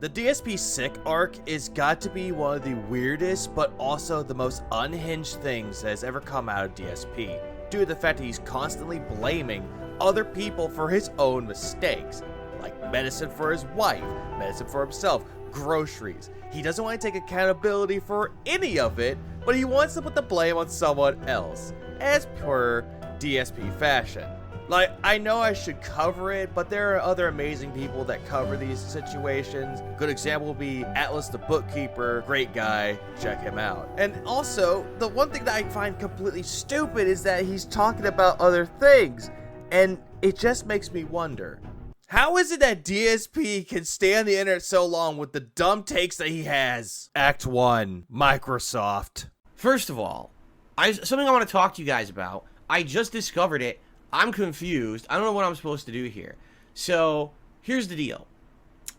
The DSP sick arc is got to be one of the weirdest but also the most unhinged things that has ever come out of DSP, due to the fact that he's constantly blaming other people for his own mistakes, like medicine for his wife, medicine for himself, groceries. He doesn't want to take accountability for any of it, but he wants to put the blame on someone else, as per DSP fashion. Like, I know I should cover it, but there are other amazing people that cover these situations. Good example would be Atlus the Bookkeeper, great guy, check him out. And also, the one thing that I find completely stupid is that he's talking about other things, and it just makes me wonder, how is it that DSP can stay on the internet so long with the dumb takes that he has? Act 1, Microsoft. First of all, something I want to talk to you guys about. I just discovered it. I'm confused. I don't know what I'm supposed to do here. So, here's the deal.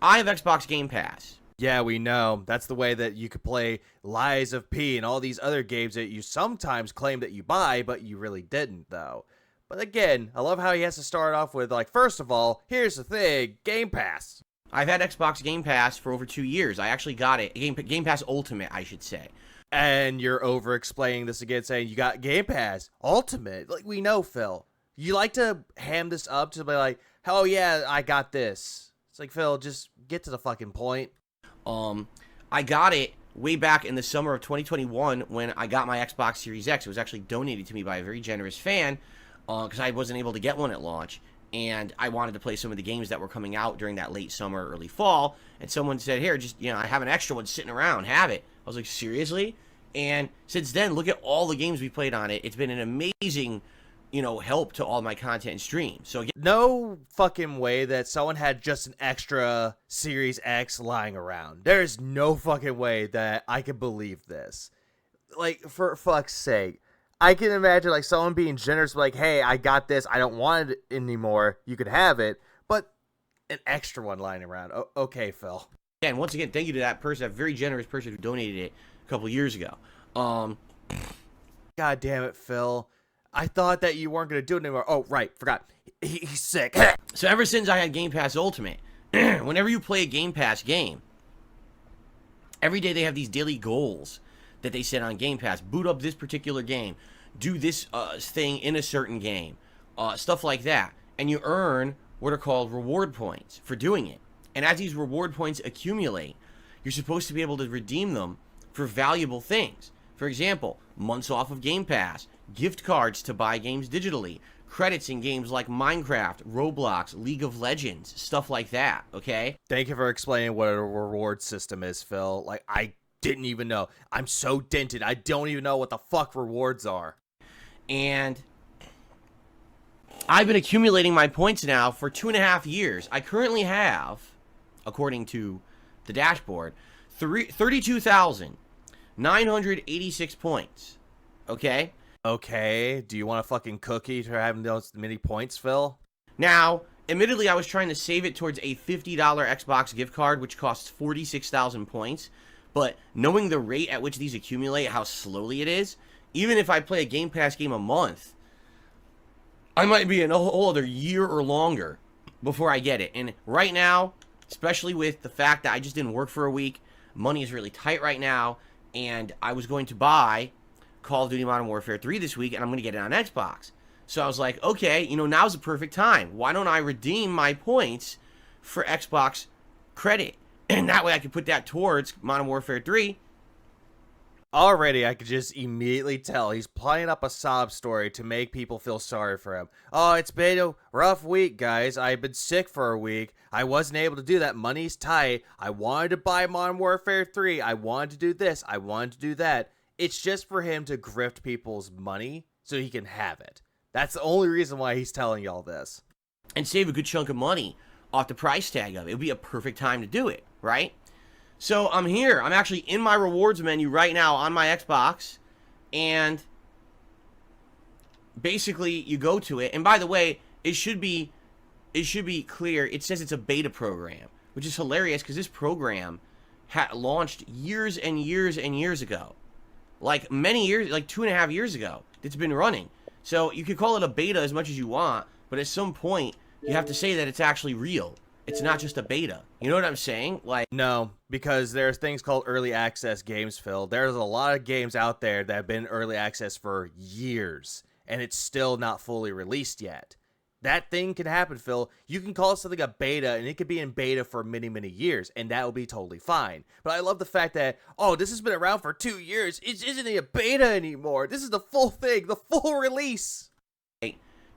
I have Xbox Game Pass. Yeah, we know. That's the way that you could play Lies of P and all these other games that you sometimes claim that you buy, but you really didn't, though. But again, I love how he has to start off with, like, first of all, here's the thing, Game Pass. I've had Xbox Game Pass for over 2 years. I actually got it. Game Pass Ultimate, I should say. And you're over-explaining this again, saying you got Game Pass Ultimate. Like, we know, Phil. You like to ham this up to be like, oh yeah, I got this. It's like, Phil, just get to the fucking point. I got it way back in the summer of 2021 when I got my Xbox Series X. It was actually donated to me by a very generous fan because I wasn't able to get one at launch. And I wanted to play some of the games that were coming out during that late summer, early fall. And someone said, here, just, I have an extra one sitting around. Have it. I was like, seriously? And since then, look at all the games we played on it. It's been an amazing help to all my content and streams. So no fucking way that someone had just an extra Series X lying around. There is no fucking way that I can believe this. Like, for fuck's sake. I can imagine, like, someone being generous, like, hey, I got this, I don't want it anymore, you could have it, but an extra one lying around. Okay, Phil. And once again, thank you to that person, that very generous person who donated it a couple years ago. God damn it, Phil. I thought that you weren't going to do it anymore. Oh, right, forgot. He's sick. So ever since I had Game Pass Ultimate, whenever you play a Game Pass game, every day they have these daily goals that they set on Game Pass. Boot up this particular game. Do this thing in a certain game. Stuff like that. And you earn what are called reward points for doing it. And as these reward points accumulate, you're supposed to be able to redeem them for valuable things. For example, months off of Game Pass, gift cards to buy games digitally, credits in games like Minecraft, Roblox, League of Legends, stuff like that, okay? Thank you for explaining what a reward system is, Phil. Like, I didn't even know. I'm so dented, I don't even know what the fuck rewards are. And I've been accumulating my points now for 2.5 years. I currently have, according to the dashboard, 32,986 points, okay? Okay, do you want a fucking cookie for having those many points, Phil? Now, admittedly, I was trying to save it towards a $50 Xbox gift card, which costs 46,000 points. But knowing the rate at which these accumulate, how slowly it is, even if I play a Game Pass game a month, I might be in a whole other year or longer before I get it. And right now, especially with the fact that I just didn't work for a week, money is really tight right now, and I was going to buy Call of Duty Modern Warfare 3 this week, and I'm going to get it on Xbox. So I was like, okay, now's the perfect time. Why don't I redeem my points for Xbox credit? And that way I can put that towards Modern Warfare 3. Already, I could just immediately tell he's playing up a sob story to make people feel sorry for him. Oh, it's been a rough week, guys. I've been sick for a week. I wasn't able to do that. Money's tight. I wanted to buy Modern Warfare 3. I wanted to do this. I wanted to do that. It's just for him to grift people's money so he can have it. That's the only reason why he's telling y'all this. And save a good chunk of money off the price tag of it. It would be a perfect time to do it, right? So I'm here. I'm actually in my rewards menu right now on my Xbox. And basically you go to it. And by the way, it should be clear. It says it's a beta program, which is hilarious because this program launched years and years and years ago. Like many years, like 2.5 years ago, it's been running. So you could call it a beta as much as you want, but at some point you have to say that it's actually real. It's not just a beta. You know what I'm saying? Like, No, because there's things called early access games, Phil. There's a lot of games out there that have been early access for years, and it's still not fully released yet. That thing can happen, Phil. You can call something a beta, and it could be in beta for many, many years, and that will be totally fine. But I love the fact that, oh, this has been around for 2 years. It isn't a beta anymore. This is the full thing, the full release.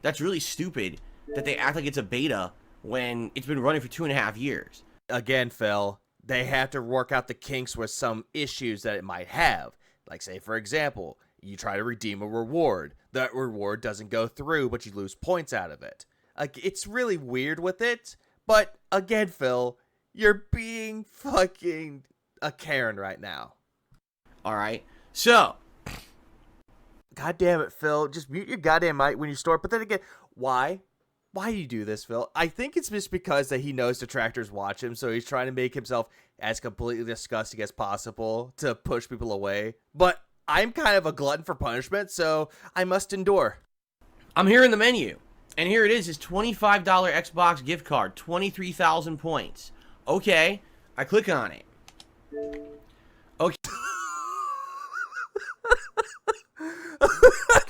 that's really stupid that they act like it's a beta when it's been running for 2.5 years. Again, Phil, they have to work out the kinks with some issues that it might have. Like, say, for example, you try to redeem a reward. That reward doesn't go through, but you lose points out of it. Like, it's really weird with it. But, again, Phil, you're being fucking a Karen right now. Alright? So, God damn it, Phil. Just mute your goddamn mic when you store. But then again, why? Why do you do this, Phil? I think it's just because that he knows detractors watch him, so he's trying to make himself as completely disgusting as possible to push people away. But I'm kind of a glutton for punishment, so I must endure. I'm here in the menu. And here it is, his $25 Xbox gift card, 23,000 points. Okay, I click on it. Okay.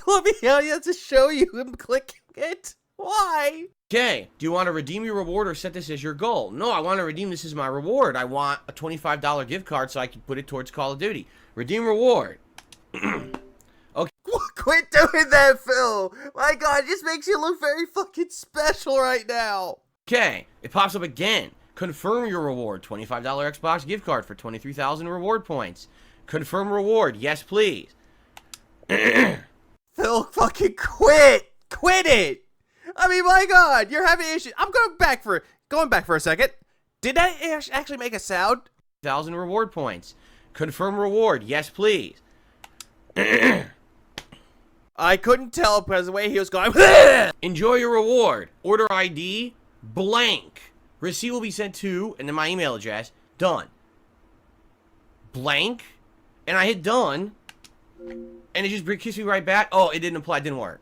Let me to show you him clicking it. Why? Okay, do you want to redeem your reward or set this as your goal? No, I want to redeem this as my reward. I want a $25 gift card so I can put it towards Call of Duty. Redeem reward. Okay. Quit doing that, Phil. My God, it just makes you look very fucking special right now. Okay, it pops up again. Confirm your reward. $25 Xbox gift card for 23,000 reward points. Confirm reward. Yes, please. Phil, fucking quit. Quit it. I mean, my God, you're having issues. I'm going back for a second. Did that actually make a sound? 1,000 reward points. Confirm reward. Yes, please. I couldn't tell because the way he was going. Enjoy your reward. Order ID blank. Receipt will be sent to, and then my email address. Done. Blank. And I hit done. And it just kicks me right back. Oh, it didn't apply. It didn't work.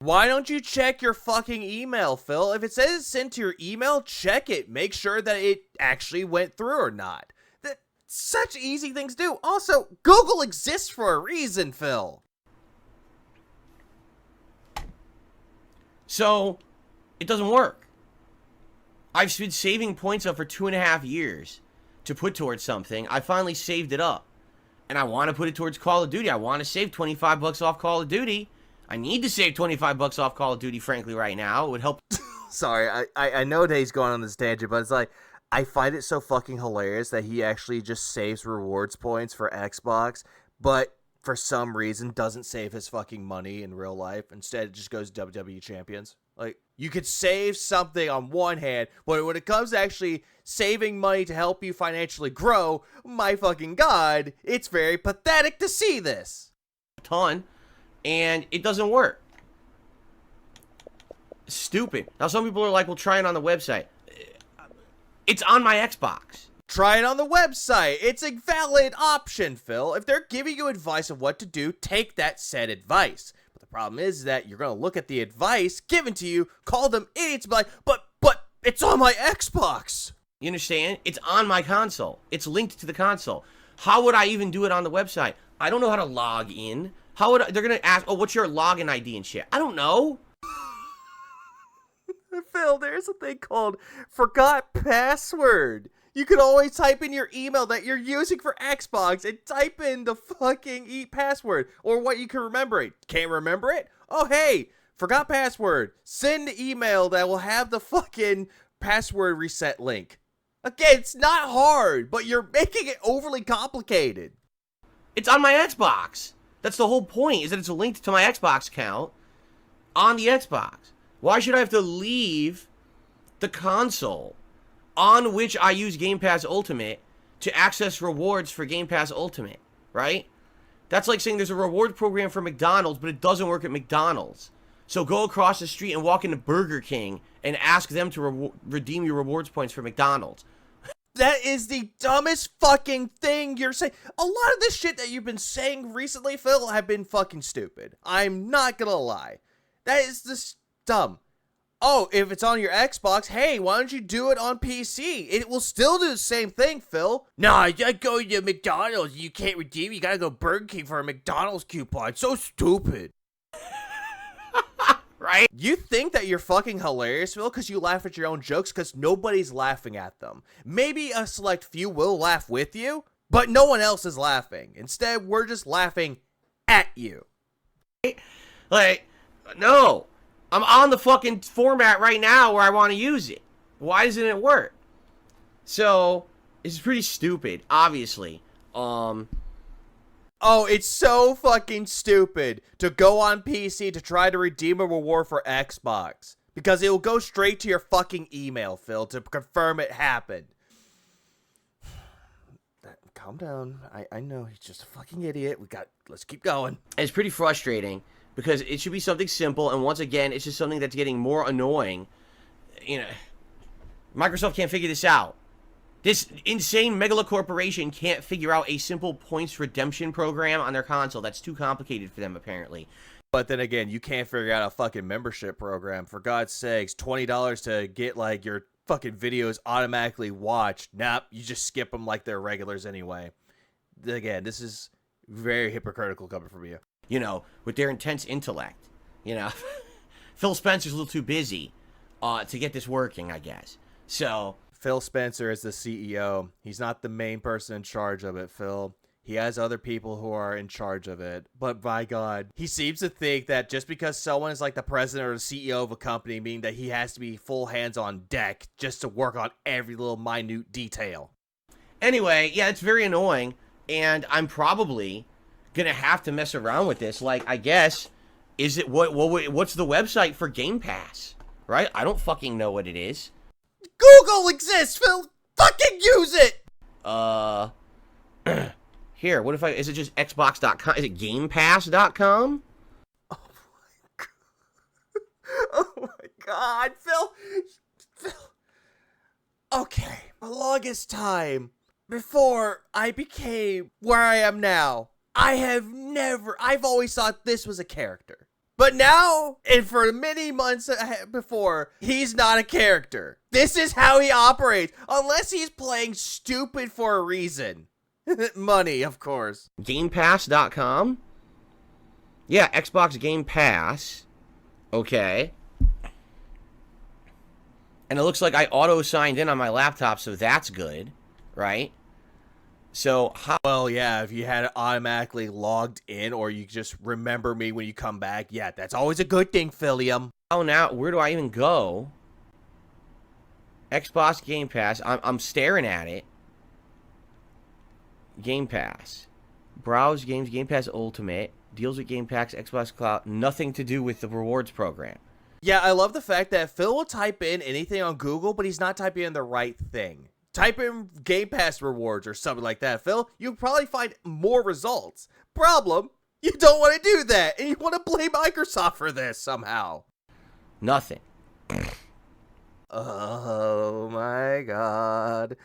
Why don't you check your fucking email, Phil? If it says it's sent to your email, check it. Make sure that it actually went through or not. That's such easy things to do. Also, Google exists for a reason, Phil. So, it doesn't work. I've been saving points up for 2.5 years to put towards something. I finally saved it up. And I want to put it towards Call of Duty. I want to save 25 bucks off Call of Duty. I need to save 25 bucks off Call of Duty, frankly, right now. It would help. Sorry, I know that he's going on this tangent, but it's like, I find it so fucking hilarious that he actually just saves rewards points for Xbox, but for some reason doesn't save his fucking money in real life. Instead, it just goes WWE Champions. Like, you could save something on one hand, but when it comes to actually saving money to help you financially grow, my fucking God, it's very pathetic to see this. A ton. And it doesn't work. Stupid. Now some people are like, well, try it on the website. It's on my Xbox. Try it on the website. It's a valid option, Phil. If they're giving you advice of what to do, take that said advice. But the problem is that you're going to look at the advice given to you, call them idiots, and be like, but it's on my Xbox. You understand? It's on my console. It's linked to the console. How would I even do it on the website? I don't know how to log in. How would they're gonna ask, oh, what's your login ID and shit? I don't know. Phil, there's a thing called forgot password. You can always type in your email that you're using for Xbox and type in the fucking password or what you can remember it. Can't remember it? Oh, hey, forgot password. Send an email that will have the fucking password reset link. Again, it's not hard, but you're making it overly complicated. It's on my Xbox. That's the whole point, is that it's linked to my Xbox account on the Xbox. Why should I have to leave the console on which I use Game Pass Ultimate to access rewards for Game Pass Ultimate, right? That's like saying there's a reward program for McDonald's, but it doesn't work at McDonald's. So go across the street and walk into Burger King and ask them to redeem your rewards points for McDonald's. That is the dumbest fucking thing you're saying. A lot of this shit that you've been saying recently, Phil, have been fucking stupid. I'm not gonna lie. That is just dumb. Oh, if it's on your Xbox, hey, why don't you do it on PC? It will still do the same thing, Phil. Nah, I go to McDonald's. You can't redeem. You gotta go Burger King for a McDonald's coupon. So stupid. Right? You think that you're fucking hilarious, Phil, because you laugh at your own jokes because nobody's laughing at them. Maybe a select few will laugh with you, but no one else is laughing. Instead, we're just laughing at you. Like, no. I'm on the fucking format right now where I want to use it. Why doesn't it work? So, it's pretty stupid, obviously. Oh, it's so fucking stupid to go on PC to try to redeem a reward for Xbox. Because it will go straight to your fucking email, Phil, to confirm it happened. Calm down. I know he's just a fucking idiot. Let's keep going. It's pretty frustrating because it should be something simple, and once again, it's just something that's getting more annoying. You know, Microsoft can't figure this out. This insane megala corporation can't figure out a simple points redemption program on their console. That's too complicated for them, apparently. But then again, you can't figure out a fucking membership program. For God's sakes, $20 to get, like, your fucking videos automatically watched. Nope, you just skip them like they're regulars anyway. Again, this is very hypocritical coming from you. You know, with their intense intellect. You know, Phil Spencer's a little too busy to get this working, I guess. So... Phil Spencer is the CEO. He's not the main person in charge of it, Phil. He has other people who are in charge of it. But by God, he seems to think that just because someone is like the president or the CEO of a company, meaning that he has to be full hands on deck just to work on every little minute detail. Anyway, yeah, it's very annoying. And I'm probably going to have to mess around with this. Like, I guess, is it what's the website for Game Pass? Right? I don't fucking know what it is. Google exists, Phil! Fucking use it! Here, what if is it just Xbox.com? Is it GamePass.com? Oh my God. Oh my God, Phil. Okay, the longest time before I became where I am now, I've always thought this was a character. But now, and for many months before, he's not a character. This is how he operates, unless he's playing stupid for a reason. Money, of course. GamePass.com? Yeah, Xbox Game Pass. Okay. And it looks like I auto-signed in on my laptop, so that's good, right? So, well, yeah, if you had it automatically logged in, or you just remember me when you come back, yeah, that's always a good thing, Philium. Oh, now, where do I even go? Xbox Game Pass. I'm staring at it. Game Pass. Browse games, Game Pass Ultimate. Deals with Game Pass, Xbox Cloud. Nothing to do with the rewards program. Yeah, I love the fact that Phil will type in anything on Google, but he's not typing in the right thing. Type in Game Pass rewards or something like that, Phil. You'll probably find more results. Problem, you don't want to do that, and you want to blame Microsoft for this somehow. Nothing. Oh my God.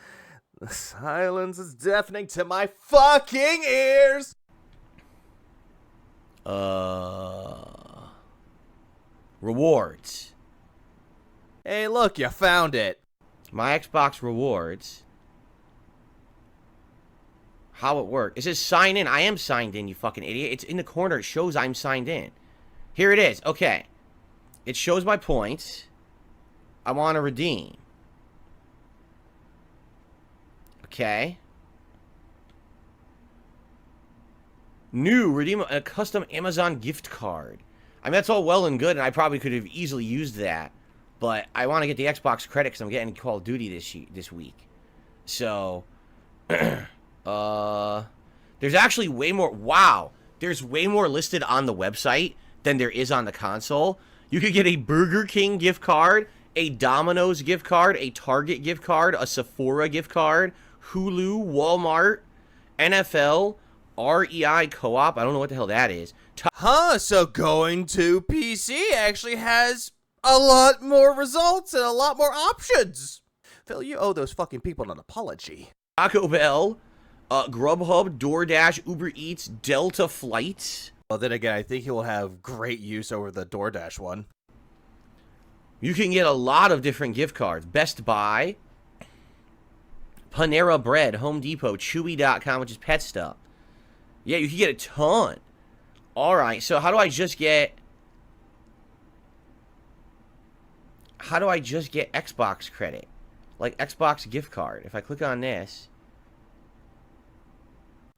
The silence is deafening to my fucking ears. Rewards. Hey, look, you found it. My Xbox rewards. How it works. It says sign in. I am signed in, you fucking idiot. It's in the corner. It shows I'm signed in. Here it is. Okay. It shows my points. I want to redeem. Okay. New. Redeem a custom Amazon gift card. I mean, that's all well and good, and I probably could have easily used that. But I want to get the Xbox credit because I'm getting Call of Duty this week. So, there's actually way more. Wow, there's way more listed on the website than there is on the console. You could get a Burger King gift card, a Domino's gift card, a Target gift card, a Sephora gift card, Hulu, Walmart, NFL, REI Co-op. I don't know what the hell that is. So going to PC actually has a lot more results and a lot more options. Phil, you owe those fucking people an apology. Taco Bell, Grubhub, DoorDash, Uber Eats, Delta Flights. Well, then again, I think he will have great use over the DoorDash one. You can get a lot of different gift cards. Best Buy, Panera Bread, Home Depot, Chewy.com, which is pet stuff. Yeah, you can get a ton. Alright, so how do I just get Xbox credit? Like Xbox gift card. If I click on this.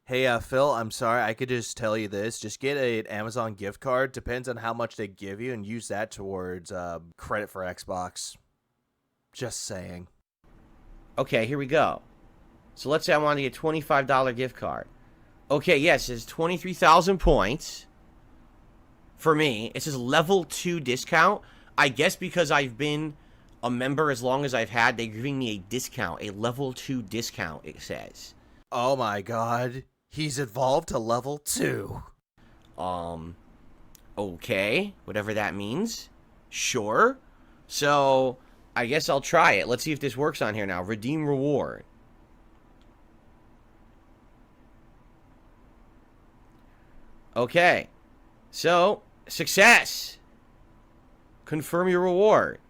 Hey, Phil, I'm sorry. I could just tell you this. Just get an Amazon gift card. Depends on how much they give you and use that towards credit for Xbox. Just saying. Okay, here we go. So let's say I want to get a $25 gift card. Okay, yes, it's 23,000 points. For me, it says level 2 discount. I guess because I've been a member as long as I've had, they're giving me a discount. A level 2 discount, it says. Oh my god. He's evolved to level 2. Okay. Whatever that means. Sure. So, I guess I'll try it. Let's see if this works on here now. Redeem reward. Okay. So, success. Confirm your reward.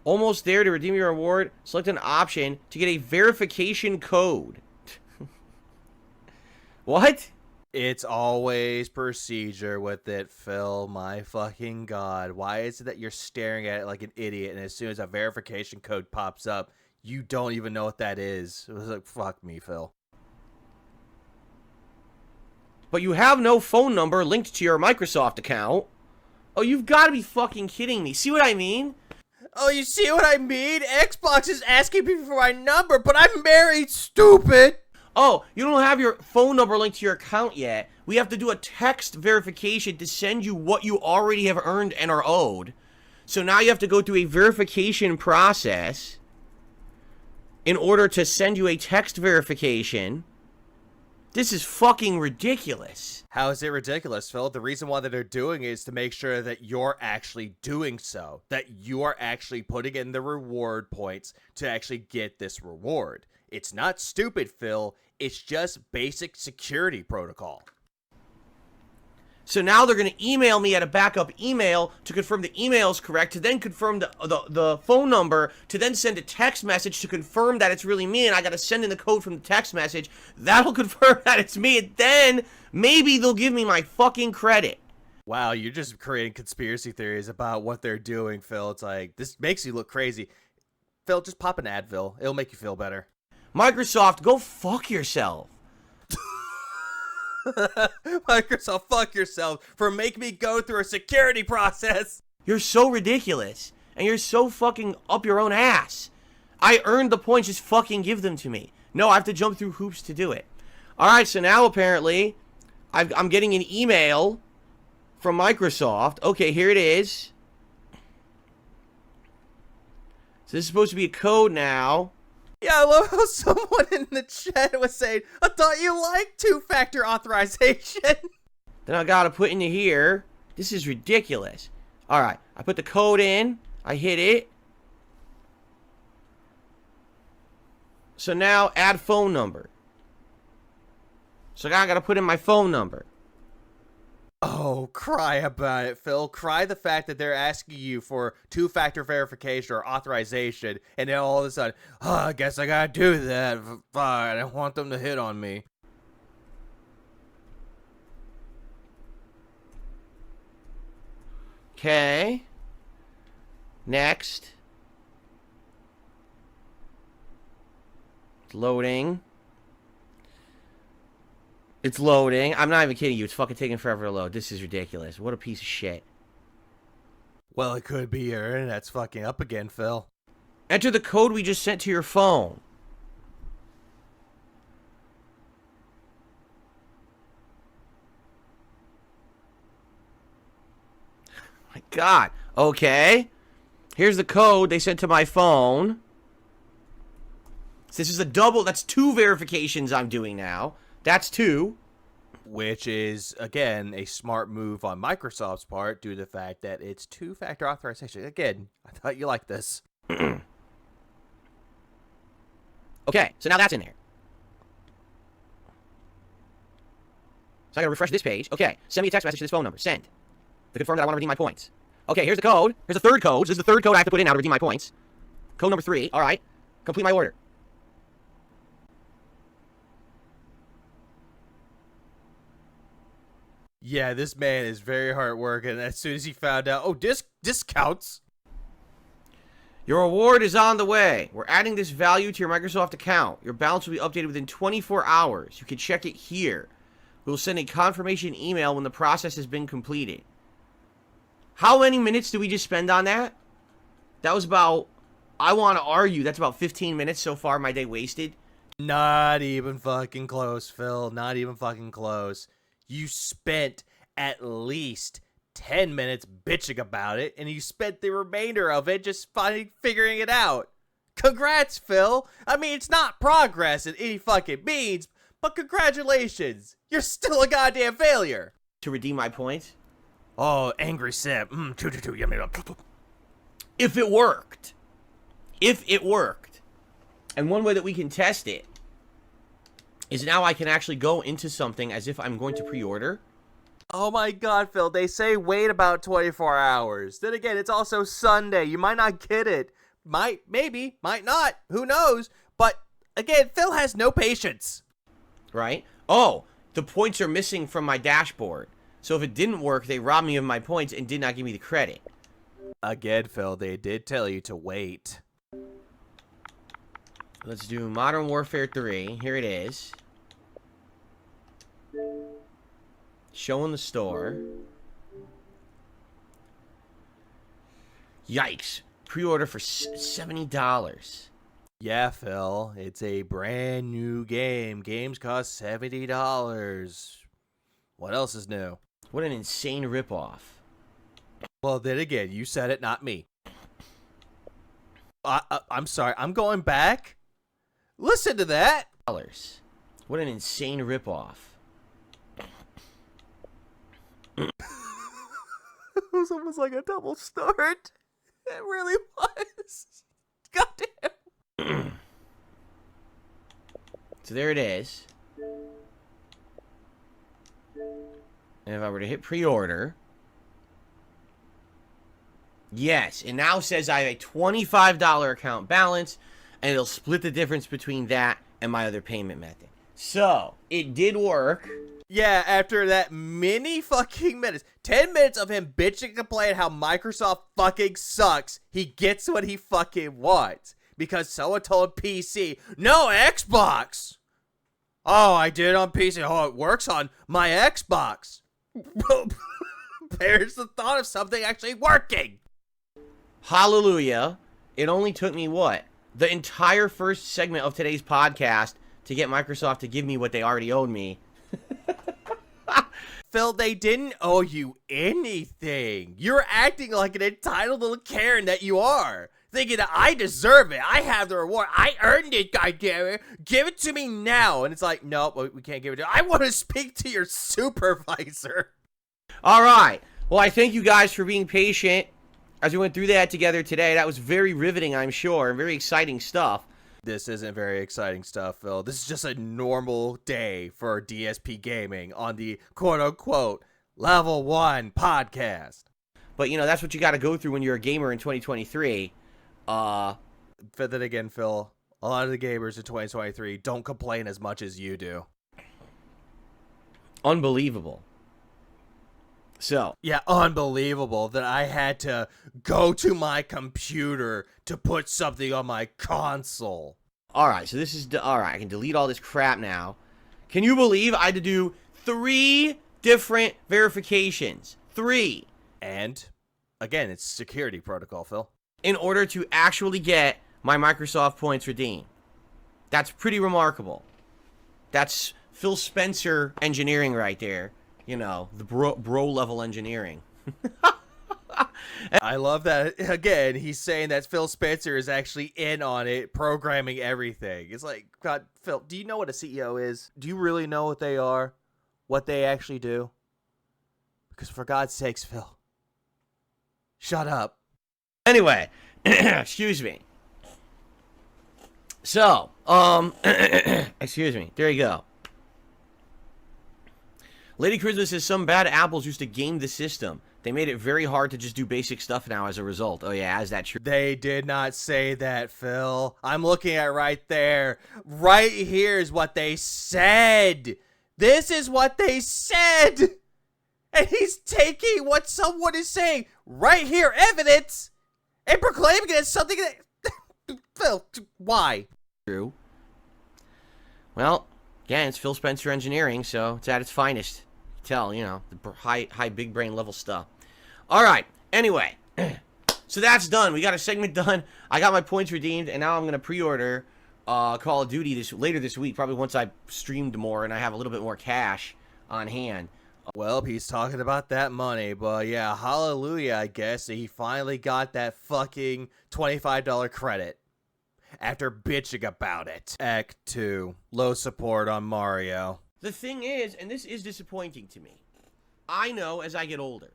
Almost there to redeem your reward. Select an option to get a verification code. What? It's always procedure with it, Phil. My fucking god. Why is it that you're staring at it like an idiot, and as soon as a verification code pops up, you don't even know what that is? It was like, fuck me, Phil. But you have no phone number linked to your Microsoft account. Oh, you've got to be fucking kidding me. See what I mean? Oh, you see what I mean? Xbox is asking me for my number, but I'm married, stupid! Oh, you don't have your phone number linked to your account yet. We have to do a text verification to send you what you already have earned and are owed. So now you have to go through a verification process in order to send you a text verification. This is fucking ridiculous. How is it ridiculous, Phil? The reason why they're doing it is to make sure that you're actually doing so. That you are actually putting in the reward points to actually get this reward. It's not stupid, Phil. It's just basic security protocol. So now they're going to email me at a backup email to confirm the email is correct, to then confirm the phone number, to then send a text message to confirm that it's really me, and I got to send in the code from the text message. That'll confirm that it's me, and then maybe they'll give me my fucking credit. Wow, you're just creating conspiracy theories about what they're doing, Phil. It's like, this makes you look crazy. Phil, just pop an Advil. It'll make you feel better. Microsoft, go fuck yourself. Microsoft, fuck yourself for making me go through a security process. You're so ridiculous. And you're so fucking up your own ass. I earned the points, just fucking give them to me. No, I have to jump through hoops to do it. Alright, so now apparently I'm getting an email from Microsoft. Okay, here it is. So this is supposed to be a code now. Yeah, I love how someone in the chat was saying, I thought you liked two-factor authorization. Then I gotta put into here. This is ridiculous. Alright, I put the code in. I hit it. So now add phone number. So now I gotta put in my phone number. Oh, cry about it, Phil. Cry the fact that they're asking you for two-factor verification or authorization, and then all of a sudden, oh, I guess I gotta do that. Fine, I don't want them to hit on me. Okay. Next. It's loading. It's loading. I'm not even kidding you. It's fucking taking forever to load. This is ridiculous. What a piece of shit. Well, it could be your internet's fucking up again, Phil. Enter the code we just sent to your phone. My God. Okay. Here's the code they sent to my phone. So this is a double. That's 2 verifications I'm doing now. That's 2. Which is, again, a smart move on Microsoft's part due to the fact that it's two-factor authorization. Again, I thought you liked this. Okay, so now that's in there. So I gotta refresh this page. Okay, send me a text message to this phone number. Send. To confirm that I want to redeem my points. Okay, here's the code. Here's the third code. This is the third code I have to put in now to redeem my points. Code number 3. All right. Complete my order. Yeah, this man is very hard working. As soon as he found out, oh, discounts. Your reward is on the way. We're adding this value to your Microsoft account. Your balance will be updated within 24 hours. You can check it here. We will send a confirmation email when the process has been completed. How many minutes did we just spend on that? That was about, I want to argue, that's about 15 minutes so far my day wasted. Not even fucking close, Phil. Not even fucking close. You spent at least 10 minutes bitching about it, and you spent the remainder of it just figuring it out. Congrats, Phil. I mean, it's not progress in any fucking means, but congratulations. You're still a goddamn failure. To redeem my points? Oh, angry sip. Yummy. If it worked. If it worked. And one way that we can test it is now I can actually go into something as if I'm going to pre-order. Oh my god, Phil, they say wait about 24 hours. Then again, it's also Sunday. You might not get it. Might, maybe, might not. Who knows? But again, Phil has no patience. Right? Oh, the points are missing from my dashboard. So if it didn't work, they robbed me of my points and did not give me the credit. Again, Phil, they did tell you to wait. Let's do Modern Warfare 3. Here it is. Show in the store. Yikes. Pre-order for $70. Yeah, Phil, it's a brand new game. Games cost $70. What else is new? What an insane ripoff. Well, then again, you said it, not me. I'm sorry, I'm going back. Listen to that. What an insane ripoff. It was almost like a double start. It really was. Goddamn. So there it is. And if I were to hit pre-order. Yes, it now says I have a $25 account balance. And it'll split the difference between that and my other payment method. So, it did work. Yeah, after that many fucking minutes, 10 minutes of him bitching and complaining how Microsoft fucking sucks, he gets what he fucking wants. Because someone told PC, no, Xbox! Oh, I did on PC. Oh, it works on my Xbox. There's the thought of something actually working. Hallelujah. It only took me what? The entire first segment of today's podcast to get Microsoft to give me what they already owed me. Phil, they didn't owe you anything. You're acting like an entitled little Karen that you are. Thinking that I deserve it. I have the reward. I earned it, goddammit. Give it to me now. And it's like, nope, we can't give it to you. I want to speak to your supervisor. All right. Well, I thank you guys for being patient as we went through that together today. That was very riveting, I'm sure, and very exciting stuff. This isn't very exciting stuff, Phil. This is just a normal day for DSP Gaming on the quote-unquote Level 1 podcast. But, you know, that's what you got to go through when you're a gamer in 2023. But then again, Phil, a lot of the gamers in 2023 don't complain as much as you do. Unbelievable. So. Yeah, unbelievable that I had to go to my computer to put something on my console. Alright, so this is... Alright, I can delete all this crap now. Can you believe I had to do 3 different verifications? 3. And, again, it's security protocol, Phil. In order to actually get my Microsoft points redeemed. That's pretty remarkable. That's Phil Spencer engineering right there. You know, the bro level engineering. I love that. Again, he's saying that Phil Spencer is actually in on it, programming everything. It's like, God, Phil, do you know what a CEO is? Do you really know what they are? What they actually do? Because for God's sakes, Phil, shut up. Anyway, excuse me. So, excuse me. There you go. Lady Charisma says some bad apples used to game the system. They made it very hard to just do basic stuff now as a result. Oh yeah, is that true? They did not say that, Phil. I'm looking at right there. Right here is what they said. This is what they said. And he's taking what someone is saying right here, evidence, and proclaiming it as something that... Phil, why? True. Well, again, it's Phil Spencer Engineering, so it's at its finest. You tell, you know, the high big brain level stuff. All right, anyway, so that's done. We got a segment done. I got my points redeemed, and now I'm going to pre-order Call of Duty later this week, probably once I've streamed more and I have a little bit more cash on hand. Well, he's talking about that money, but yeah, hallelujah, I guess. He finally got that fucking $25 credit after bitching about it. Act 2, low support on Mario. The thing is, and this is disappointing to me, I know as I get older,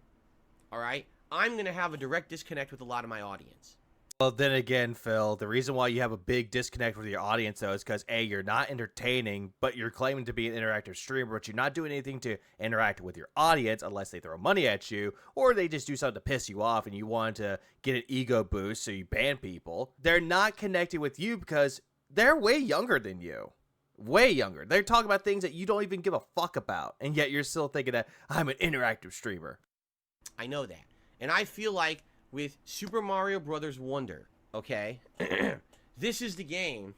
all right, I'm going to have a direct disconnect with a lot of my audience. Well, then again, Phil, the reason why you have a big disconnect with your audience, though, is because, A, you're not entertaining, but you're claiming to be an interactive streamer, but you're not doing anything to interact with your audience unless they throw money at you, or they just do something to piss you off and you want to get an ego boost, so you ban people. They're not connecting with you because they're way younger than you. Way younger. They're talking about things that you don't even give a fuck about, and yet you're still thinking that I'm an interactive streamer. I know that. And I feel like with Super Mario Brothers Wonder, okay, this is the game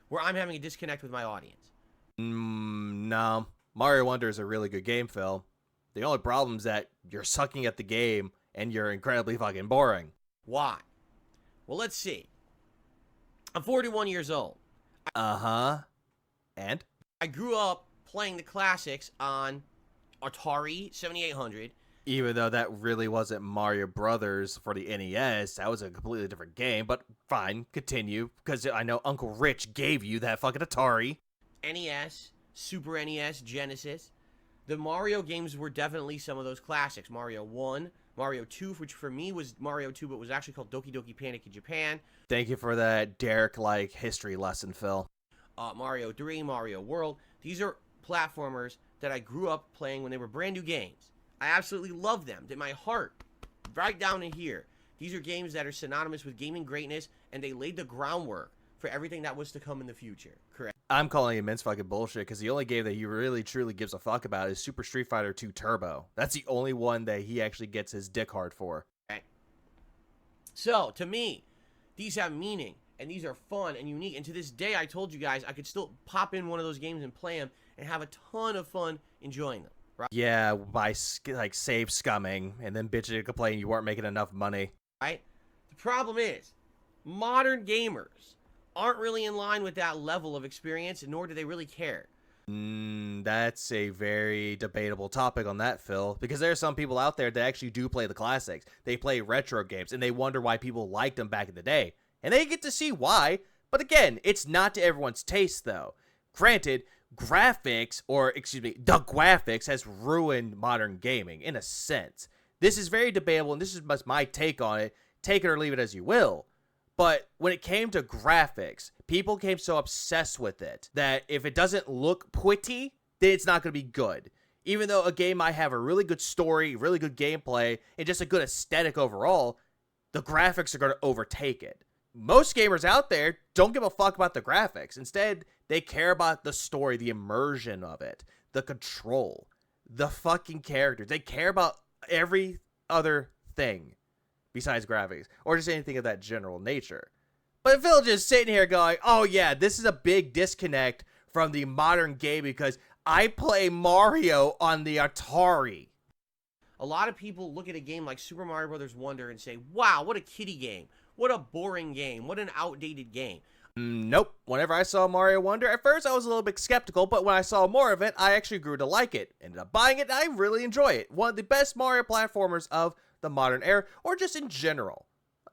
where I'm having a disconnect with my audience. No. Mario Wonder is a really good game, Phil. The only problem is that you're sucking at the game and you're incredibly fucking boring. Why? Well, let's see. I'm 41 years old. Uh-huh. And? I grew up playing the classics on Atari 7800. Even though that really wasn't Mario Brothers for the NES, that was a completely different game, but fine, continue, because I know Uncle Rich gave you that fucking Atari. NES, Super NES, Genesis. The Mario games were definitely some of those classics. Mario 1, Mario 2, which for me was Mario 2, but was actually called Doki Doki Panic in Japan. Thank you for that Derek-like history lesson, Phil. Mario 3, Mario World. These are platformers that I grew up playing when they were brand new games. I absolutely love them. To my heart, right down in here. These are games that are synonymous with gaming greatness, and they laid the groundwork for everything that was to come in the future. Correct? I'm calling immense fucking bullshit, because the only game that he really truly gives a fuck about is Super Street Fighter 2 Turbo. That's the only one that he actually gets his dick hard for. Okay. So, to me, these have meaning, and these are fun and unique, and to this day, I told you guys I could still pop in one of those games and play them, and have a ton of fun enjoying them. Right? Yeah, by like save scumming and then bitching and complaining you weren't making enough money. Right? The problem is, modern gamers aren't really in line with that level of experience, nor do they really care. That's a very debatable topic on that, Phil, because there are some people out there that actually do play the classics. They play retro games, and they wonder why people liked them back in the day. And they get to see why, but again, it's not to everyone's taste, though. Granted, the graphics has ruined modern gaming, in a sense. This is very debatable, and this is my take on it. Take it or leave it as you will. But when it came to graphics, people became so obsessed with it that if it doesn't look pretty, then it's not going to be good. Even though a game might have a really good story, really good gameplay, and just a good aesthetic overall, the graphics are going to overtake it. Most gamers out there don't give a fuck about the graphics. Instead, they care about the story, the immersion of it, the control, the fucking characters. They care about every other thing besides graphics, or just anything of that general nature. But Phil just sitting here going, oh yeah, this is a big disconnect from the modern game because I play Mario on the Atari. A lot of people look at a game like Super Mario Brothers Wonder and say, wow, what a kiddie game. What a boring game. What an outdated game. Nope. Whenever I saw Mario Wonder, at first I was a little bit skeptical, but when I saw more of it, I actually grew to like it. Ended up buying it, and I really enjoy it. One of the best Mario platformers of the modern era, or just in general.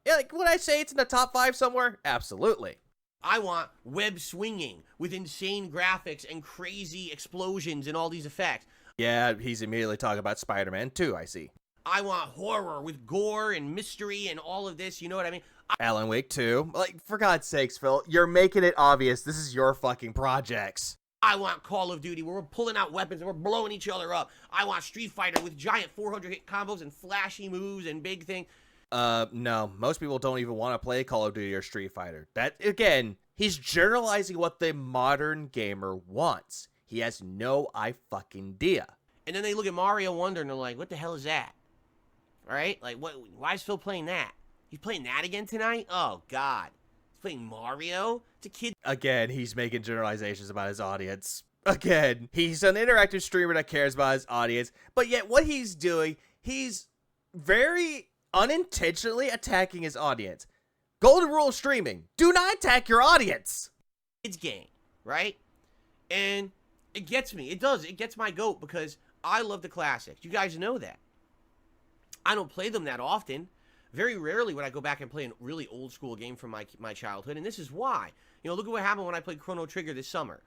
Yeah, like, would I say it's in the top 5 somewhere? Absolutely. I want web swinging with insane graphics and crazy explosions and all these effects. Yeah, he's immediately talking about Spider-Man 2, I see. I want horror with gore and mystery and all of this, you know what I mean? Alan Wake 2. Like, for God's sakes, Phil, you're making it obvious this is your fucking projects. I want Call of Duty where we're pulling out weapons and we're blowing each other up. I want Street Fighter with giant 400 hit combos and flashy moves and big thing. No, most people don't even want to play Call of Duty or Street Fighter. That, again, he's generalizing what the modern gamer wants. He has no idea. And then they look at Mario Wonder and they're like, what the hell is that? Right? Like, why is Phil playing that? He's playing that again tonight? Oh, God. He's playing Mario? It's a kid. Again, he's making generalizations about his audience. Again, he's an interactive streamer that cares about his audience. But yet, what he's doing, he's very unintentionally attacking his audience. Golden rule of streaming: do not attack your audience. Kids game, right? And it gets me. It does. It gets my goat because I love the classics. You guys know that. I don't play them that often. Very rarely would I go back and play a really old school game from my childhood, and this is why. You know, look at what happened when I played Chrono Trigger this summer.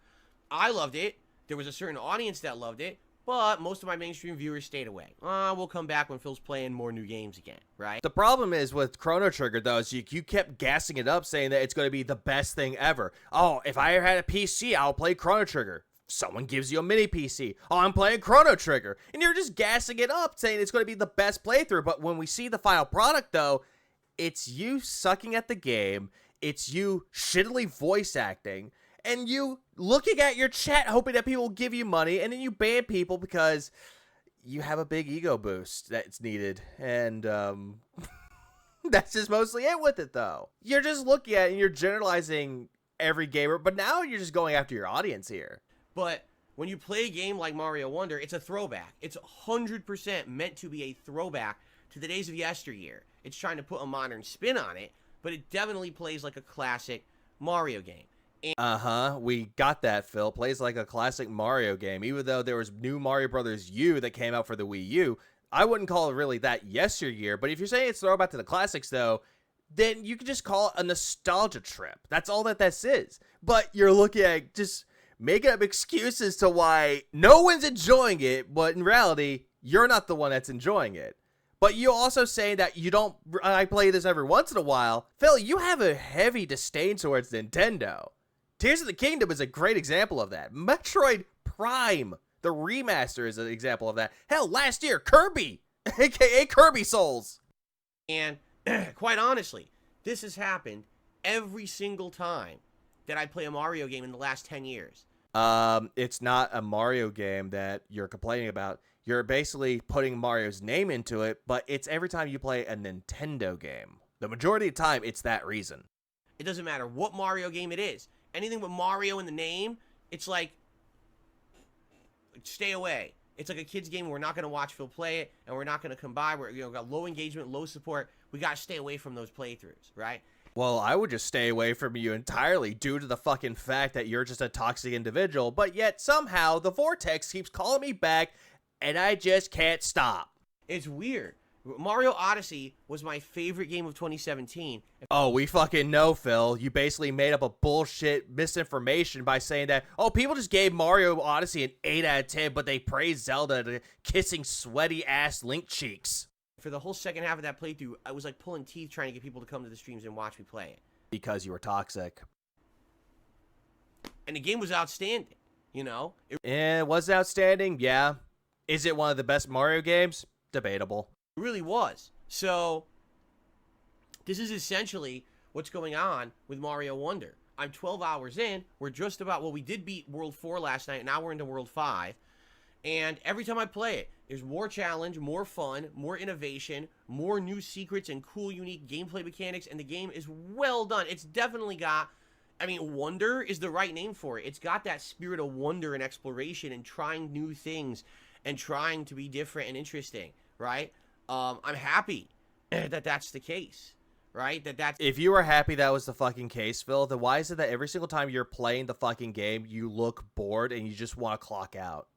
I loved it. There was a certain audience that loved it, but most of my mainstream viewers stayed away. We'll come back when Phil's playing more new games again, right? The problem is with Chrono Trigger, though, is you kept gassing it up, saying that it's going to be the best thing ever. Oh, if I ever had a PC, I'll play Chrono Trigger. Someone gives you a mini PC. Oh, I'm playing Chrono Trigger. And you're just gassing it up, saying it's going to be the best playthrough. But when we see the final product, though, it's you sucking at the game. It's you shittily voice acting. And you looking at your chat, hoping that people will give you money. And then you ban people because you have a big ego boost that's needed. And that's just mostly it with it, though. You're just looking at it and you're generalizing every gamer. But now you're just going after your audience here. But when you play a game like Mario Wonder, it's a throwback. It's 100% meant to be a throwback to the days of yesteryear. It's trying to put a modern spin on it, but it definitely plays like a classic Mario game. We got that, Phil. Plays like a classic Mario game. Even though there was new Mario Brothers U that came out for the Wii U, I wouldn't call it really that yesteryear. But if you're saying it's throwback to the classics, though, then you could just call it a nostalgia trip. That's all that this is. But you're looking at just making up excuses to why no one's enjoying it, but in reality, you're not the one that's enjoying it. But you also say that you don't, I play this every once in a while. Phil, you have a heavy disdain towards Nintendo. Tears of the Kingdom is a great example of that. Metroid Prime, the remaster, is an example of that. Hell, last year, Kirby, aka Kirby Souls. And quite honestly, this has happened every single time that I play a Mario game in the last 10 years. It's not a Mario game that you're complaining about. You're basically putting Mario's name into it, but it's every time you play a Nintendo game. The majority of the time, it's that reason. It doesn't matter what Mario game it is. Anything with Mario in the name, it's like, stay away. It's like a kid's game. We're not going to watch Phil play it, and we're not going to come by. We're got low engagement, low support. We got to stay away from those playthroughs, right? Well, I would just stay away from you entirely due to the fucking fact that you're just a toxic individual, but yet somehow the vortex keeps calling me back, and I just can't stop. It's weird. Mario Odyssey was my favorite game of 2017. Oh, we fucking know, Phil. You basically made up a bullshit misinformation by saying that, oh, people just gave Mario Odyssey an 8 out of 10, but they praised Zelda to kissing sweaty-ass Link cheeks. For the whole second half of that playthrough, I was like pulling teeth trying to get people to come to the streams and watch me play it. Because you were toxic. And the game was outstanding, you know? It was outstanding, yeah. Is it one of the best Mario games? Debatable. It really was. So, this is essentially what's going on with Mario Wonder. I'm 12 hours in. We're just about, well, we did beat World 4 last night. Now we're into World 5. And every time I play it, there's more challenge, more fun, more innovation, more new secrets and cool, unique gameplay mechanics. And the game is well done. It's definitely got, I mean, wonder is the right name for it. It's got that spirit of wonder and exploration and trying new things and trying to be different and interesting, right? I'm happy that that's the case, right? If you were happy that was the fucking case, Phil, then why is it that every single time you're playing the fucking game, you look bored and you just want to clock out?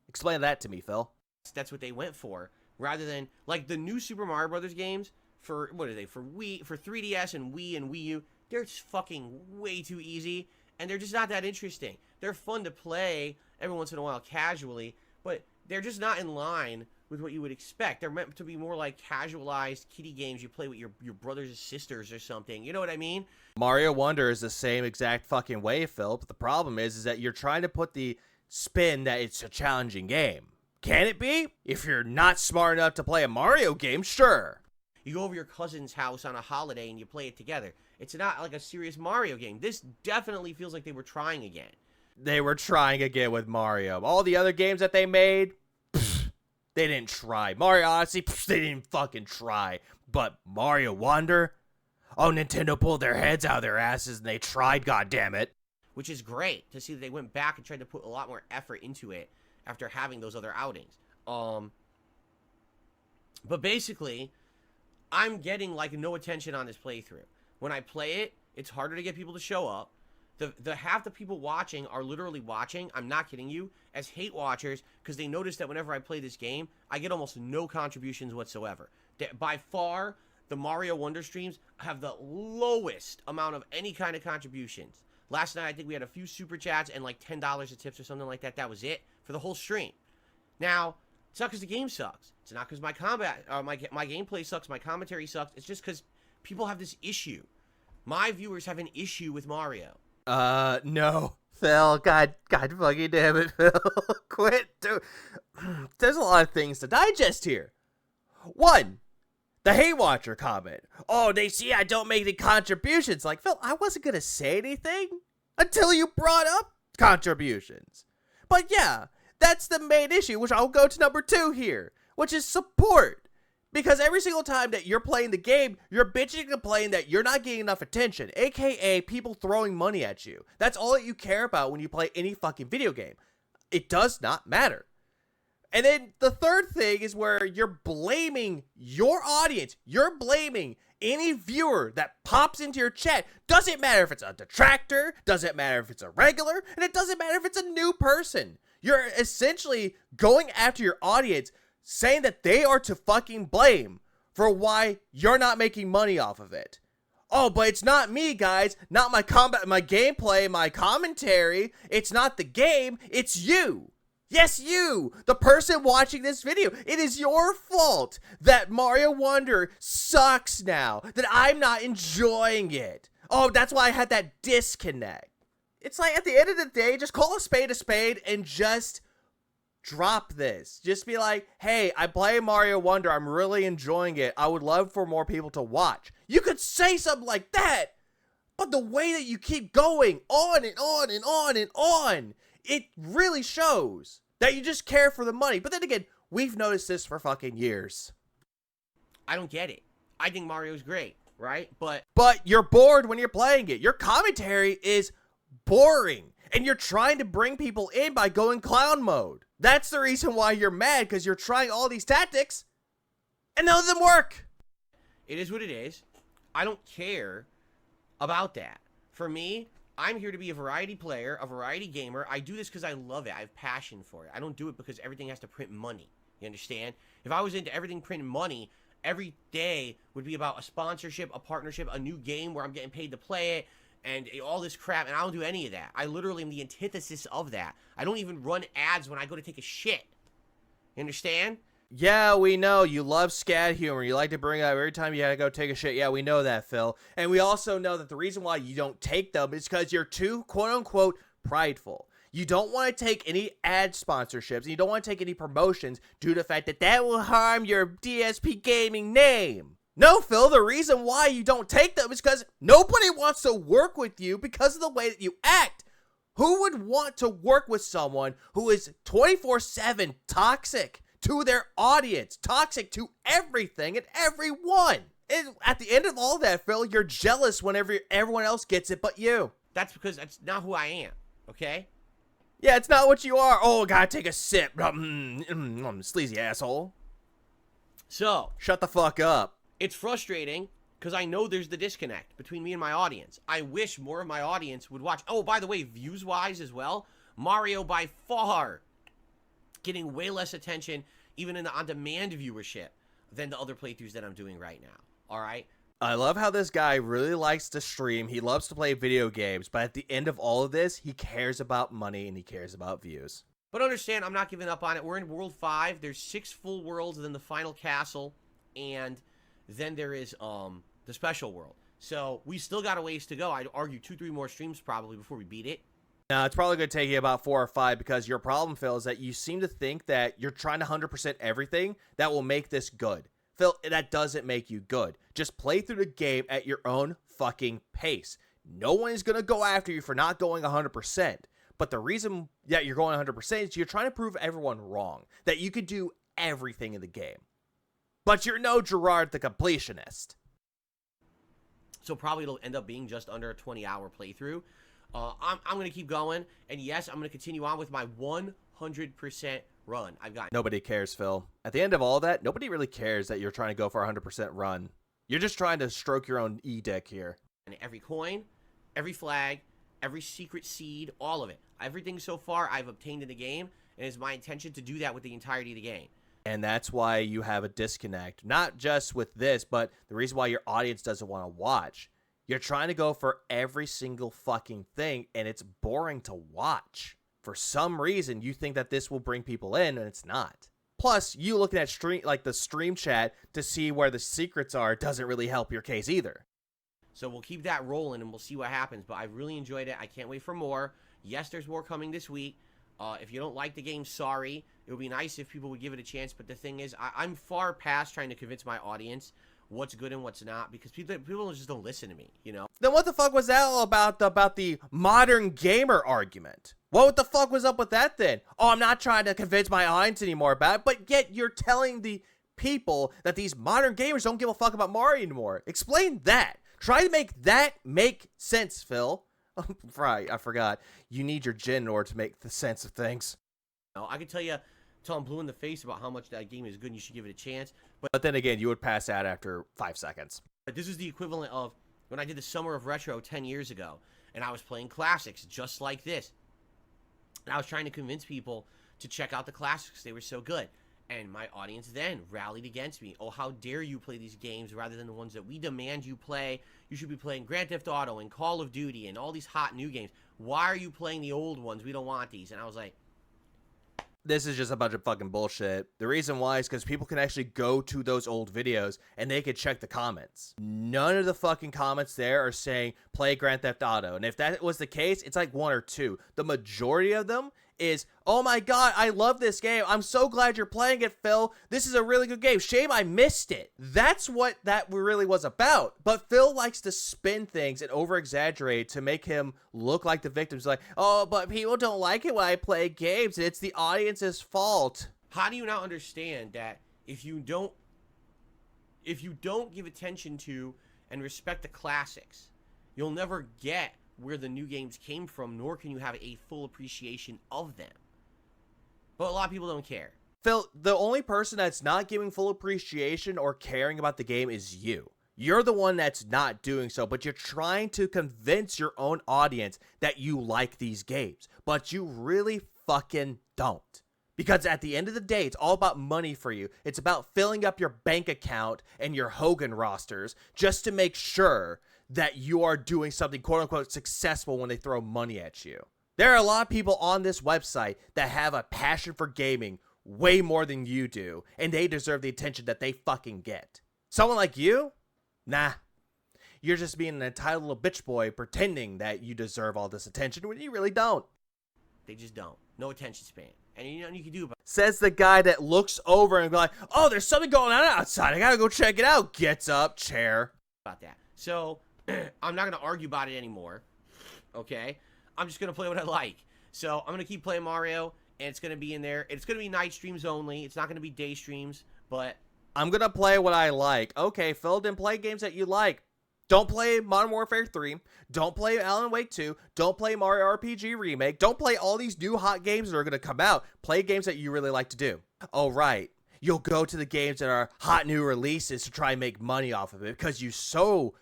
Explain that to me, Phil. That's what they went for, rather than, like, the new Super Mario Brothers games for, what are they, for Wii, for 3DS and Wii U, they're just fucking way too easy, and they're just not that interesting. They're fun to play every once in a while casually, but they're just not in line with what you would expect. They're meant to be more like casualized kiddie games you play with your brothers and sisters or something. You know what I mean? Mario Wonder is the same exact fucking way, Phil. But the problem is that you're trying to put the spin that it's a challenging game. Can it be? If you're not smart enough to play a Mario game, sure. You go over your cousin's house on a holiday and you play it together. It's not like a serious Mario game. This definitely feels like they were trying again. They were trying again with Mario. All the other games that they made, they didn't try. Mario Odyssey, they didn't fucking try. But Mario Wonder, oh, Nintendo pulled their heads out of their asses and they tried, goddammit. Which is great to see that they went back and tried to put a lot more effort into it after having those other outings. But basically, I'm getting like no attention on this playthrough. When I play it, it's harder to get people to show up. The half the people watching are literally watching, I'm not kidding you, as hate watchers, because they notice that whenever I play this game, I get almost no contributions whatsoever. By far, the Mario Wonder streams have the lowest amount of any kind of contributions. Last night, I think we had a few super chats and like $10 of tips or something like that. That was it for the whole stream. Now, it's not because the game sucks. It's not because my gameplay sucks, my commentary sucks. It's just because people have this issue. My viewers have an issue with Mario. No. Phil, God fucking damn it, Phil. Quit. Dude. There's a lot of things to digest here. One, the hate watcher comment. Oh, they see I don't make any contributions. Like, Phil, I wasn't going to say anything until you brought up contributions. But yeah, that's the main issue, which I'll go to number 2 here, which is support. Because every single time that you're playing the game, you're bitching and complaining that you're not getting enough attention, aka people throwing money at you. That's all that you care about when you play any fucking video game. It does not matter. And then the third thing is where you're blaming your audience. You're blaming any viewer that pops into your chat. Doesn't matter if it's a detractor, doesn't matter if it's a regular, and it doesn't matter if it's a new person. You're essentially going after your audience, saying that they are to fucking blame for why you're not making money off of it. Oh, but it's not me, guys. Not my gameplay, my commentary. It's not the game. It's you. Yes, you, the person watching this video. It is your fault that Mario Wonder sucks now, that I'm not enjoying it. Oh, that's why I had that disconnect. It's like, at the end of the day, just call a spade and just drop this. Just be like, hey, I play Mario Wonder. I'm really enjoying it. I would love for more people to watch. You could say something like that, but the way that you keep going on and on and on and on, it really shows that you just care for the money. But then again, we've noticed this for fucking years. I don't get it. I think Mario's great, right? But you're bored when you're playing it. Your commentary is boring. And you're trying to bring people in by going clown mode. That's the reason why you're mad, because you're trying all these tactics, and none of them work. It is what it is. I don't care about that. For me, I'm here to be a variety player, a variety gamer. I do this because I love it. I have passion for it. I don't do it because everything has to print money. You understand? If I was into everything printing money, every day would be about a sponsorship, a partnership, a new game where I'm getting paid to play it, and all this crap, and I don't do any of that. I literally am the antithesis of that. I don't even run ads when I go to take a shit. You understand? Yeah, we know. You love scat humor. You like to bring it up every time you gotta go take a shit. Yeah, we know that, Phil. And we also know that the reason why you don't take them is because you're too, quote-unquote, prideful. You don't want to take any ad sponsorships, and you don't want to take any promotions due to the fact that that will harm your DSP gaming name. No, Phil, the reason why you don't take them is because nobody wants to work with you because of the way that you act. Who would want to work with someone who is 24/7 toxic to their audience, toxic to everything and everyone? And at the end of all that, Phil, you're jealous whenever everyone else gets it but you. That's because that's not who I am, okay? Yeah, it's not what you are. Oh, gotta take a sip. Sleazy asshole. So, shut the fuck up. It's frustrating because I know there's the disconnect between me and my audience. I wish more of my audience would watch. Oh, by the way, views-wise as well, Mario by far getting way less attention, even in the on-demand viewership, than the other playthroughs that I'm doing right now. All right? I love how this guy really likes to stream. He loves to play video games, but at the end of all of this, he cares about money and he cares about views. But understand, I'm not giving up on it. We're in World 5. There's 6 full worlds, and then the final castle, and then there is the special world. So we still got a ways to go. I'd argue 2-3 more streams probably before we beat it. Now, it's probably going to take you about 4 or 5 because your problem, Phil, is that you seem to think that you're trying to 100% everything that will make this good. Phil, that doesn't make you good. Just play through the game at your own fucking pace. No one is going to go after you for not going 100%. But the reason that you're going 100% is you're trying to prove everyone wrong. That you could do everything in the game. But you're no Gerard the completionist. So probably it'll end up being just under a 20-hour playthrough. I'm going to keep going. And yes, I'm going to continue on with my 100% run. Nobody cares, Phil. At the end of all that, nobody really cares that you're trying to go for a 100% run. You're just trying to stroke your own E-deck here. And every coin, every flag, every secret seed, all of it. Everything so far I've obtained in the game, and it's my intention to do that with the entirety of the game. And that's why you have a disconnect. Not just with this, but the reason why your audience doesn't want to watch. You're trying to go for every single fucking thing, and it's boring to watch. For some reason, you think that this will bring people in, and it's not. Plus, you looking at the stream chat to see where the secrets are doesn't really help your case either. So we'll keep that rolling, and we'll see what happens. But I've really enjoyed it. I can't wait for more. Yes, there's more coming this week. If you don't like the game, sorry. It would be nice if people would give it a chance. But the thing is, I'm far past trying to convince my audience what's good and what's not, because people just don't listen to me, you know? Then what the fuck was that all about the modern gamer argument? What the fuck was up with that then? Oh, I'm not trying to convince my audience anymore about it, but yet you're telling the people that these modern gamers don't give a fuck about Mario anymore. Explain that. Try to make that make sense, Phil. Right, I forgot. You need your gin in order to make the sense of things. No, I can tell you, till I'm blue in the face about how much that game is good and you should give it a chance. But then again, you would pass out after 5 seconds. But this is the equivalent of when I did the Summer of Retro 10 years ago, and I was playing classics just like this. And I was trying to convince people to check out the classics. They were so good. And my audience then rallied against me. Oh, how dare you play these games rather than the ones that we demand you play. You should be playing Grand Theft Auto and Call of Duty and all these hot new games. Why are you playing the old ones? We don't want these. And I was like, this is just a bunch of fucking bullshit. The reason why is because people can actually go to those old videos and they can check the comments. None of the fucking comments there are saying play Grand Theft Auto. And if that was the case, it's like 1 or 2. The majority of them is, oh my god, I love this game. I'm so glad you're playing it, Phil. This is a really good game. Shame I missed it. That's what that really was about. But Phil likes to spin things and over-exaggerate to make him look like the victim. He's like, oh, but people don't like it when I play games, and it's the audience's fault. How do you not understand that if you don't give attention to and respect the classics, you'll never get where the new games came from, nor can you have a full appreciation of them. But a lot of people don't care. Phil, the only person that's not giving full appreciation or caring about the game is you. You're the one that's not doing so, but you're trying to convince your own audience that you like these games. But you really fucking don't. Because at the end of the day, it's all about money for you. It's about filling up your bank account and your Hogan rosters just to make sure that you are doing something quote-unquote successful when they throw money at you. There are a lot of people on this website that have a passion for gaming way more than you do, and they deserve the attention that they fucking get. Someone like you? Nah. You're just being an entitled little bitch boy pretending that you deserve all this attention when you really don't. They just don't. No attention span. And you know what you can do about it. Says the guy that looks over and be like, oh, there's something going on outside. I gotta go check it out. Gets up, chair. About that. So, I'm not going to argue about it anymore. Okay? I'm just going to play what I like. So, I'm going to keep playing Mario, and it's going to be in there. It's going to be night streams only. It's not going to be day streams, but I'm going to play what I like. Okay, Phil, then play games that you like. Don't play Modern Warfare 3. Don't play Alan Wake 2. Don't play Mario RPG Remake. Don't play all these new hot games that are going to come out. Play games that you really like to do. Oh, right. You'll go to the games that are hot new releases to try and make money off of it because you so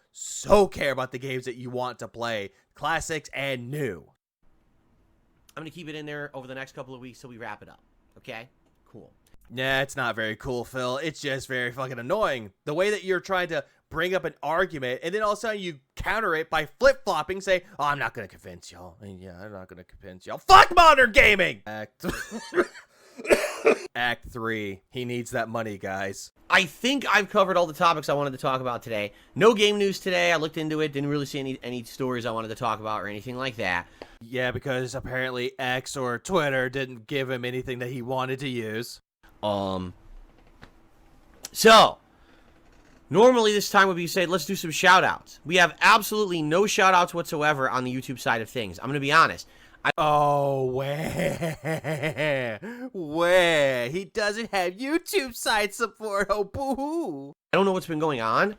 care about the games that you want to play. Classics and new. I'm going to keep it in there over the next couple of weeks till we wrap it up. Okay? Cool. Yeah, it's not very cool, Phil. It's just very fucking annoying. The way that you're trying to bring up an argument, and then all of a sudden you counter it by flip-flopping, say, oh, I'm not going to convince y'all. Yeah, I'm not going to convince y'all. Fuck modern gaming! Act 3. He needs that money, guys. I think I've covered all the topics I wanted to talk about today. No game news today. I looked into it. Didn't really see any stories I wanted to talk about or anything like that. Yeah, because apparently X or Twitter didn't give him anything that he wanted to use. So, normally this time would be said, let's do some shout-outs. We have absolutely no shout-outs whatsoever on the YouTube side of things. I'm going to be honest. Where? He doesn't have YouTube side support. Oh, boo-hoo. I don't know what's been going on,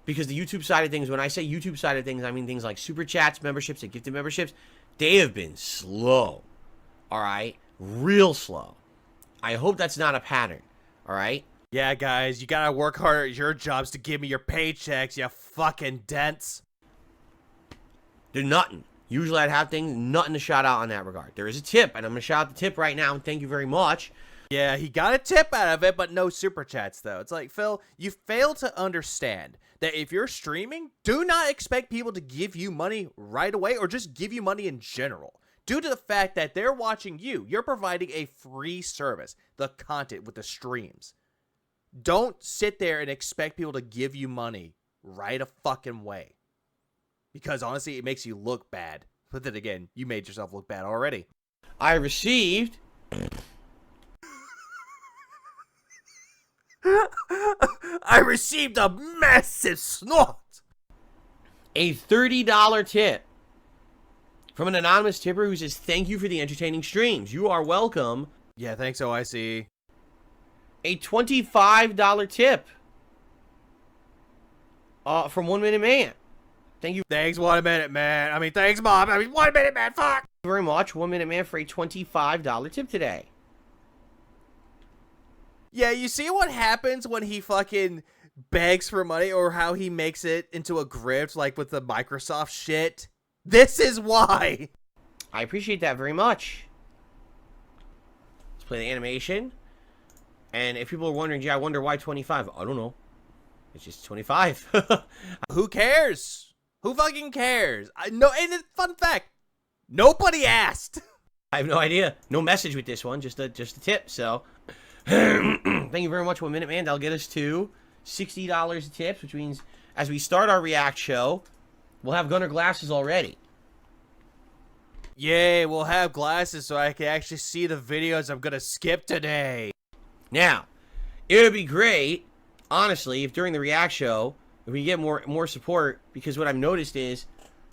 because the YouTube side of things, when I say YouTube side of things, I mean things like super chats, memberships, and gifted memberships. They have been slow. All right? Real slow. I hope that's not a pattern. All right? Yeah, guys, you gotta work harder at your jobs to give me your paychecks, you fucking dents. They're nothing. Usually I'd have things, nothing to shout out on that regard. There is a tip, and I'm going to shout out the tip right now, and thank you very much. Yeah, he got a tip out of it, but no super chats, though. It's like, Phil, you fail to understand that if you're streaming, do not expect people to give you money right away or just give you money in general. Due to the fact that they're watching you, you're providing a free service, the content with the streams. Don't sit there and expect people to give you money right a fucking way. Because honestly, it makes you look bad. But then again, you made yourself look bad already. I received... I received a massive snort! A $30 tip from an anonymous tipper who says, thank you for the entertaining streams. You are welcome. Yeah, thanks, OIC. A $25 tip from 1 Minute Man. Thank you. Thanks, 1 Minute Man. I mean, thanks, Mom. I mean, 1 Minute Man, fuck! Thank you very much, 1 Minute Man, for a $25 tip today. Yeah, you see what happens when he fucking begs for money or how he makes it into a grift, like with the Microsoft shit? This is why! I appreciate that very much. Let's play the animation. And if people are wondering, gee, I wonder why 25. I don't know. It's just 25. Who cares? Who fucking cares? No, and fun fact, nobody asked. I have no idea. No message with this one, just a tip. So, thank you very much, 1 Minute Man. That'll get us to $60 tips, which means as we start our React show, we'll have Gunner glasses already. Yay, we'll have glasses so I can actually see the videos I'm gonna skip today. Now, it would be great, honestly, if during the React show, if we get more support, because what I've noticed is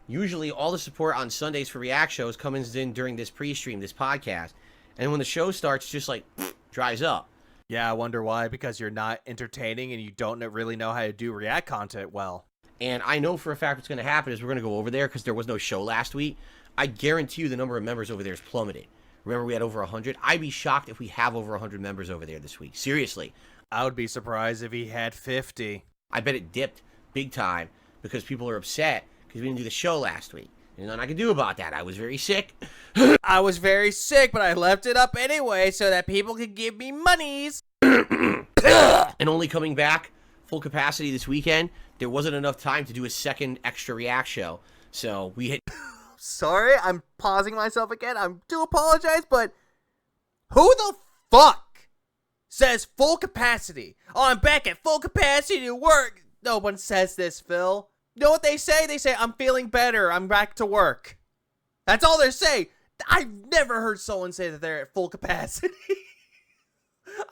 usually all the support on Sundays for React shows comes in during this pre-stream, this podcast, and when the show starts, just like dries up. Yeah, I wonder why, because you're not entertaining and you don't really know how to do React content well. And I know for a fact what's going to happen is we're going to go over there because there was no show last week. I guarantee you the number of members over there is plummeted. Remember, we had over 100. I'd be shocked if we have over 100 members over there this week. Seriously. I would be surprised if he had 50. I bet it dipped big time because people are upset because we didn't do the show last week. There's nothing I can do about that. I was very sick. I was very sick, but I left it up anyway so that people could give me monies. And only coming back full capacity this weekend, there wasn't enough time to do a second extra React show. So we hit... Sorry, I'm pausing myself again. I do apologize, but who the fuck says full capacity? Oh, I'm back at full capacity to work. No one says this, Phil. You know what they say? They say, I'm feeling better. I'm back to work. That's all they say. I've never heard someone say that they're at full capacity.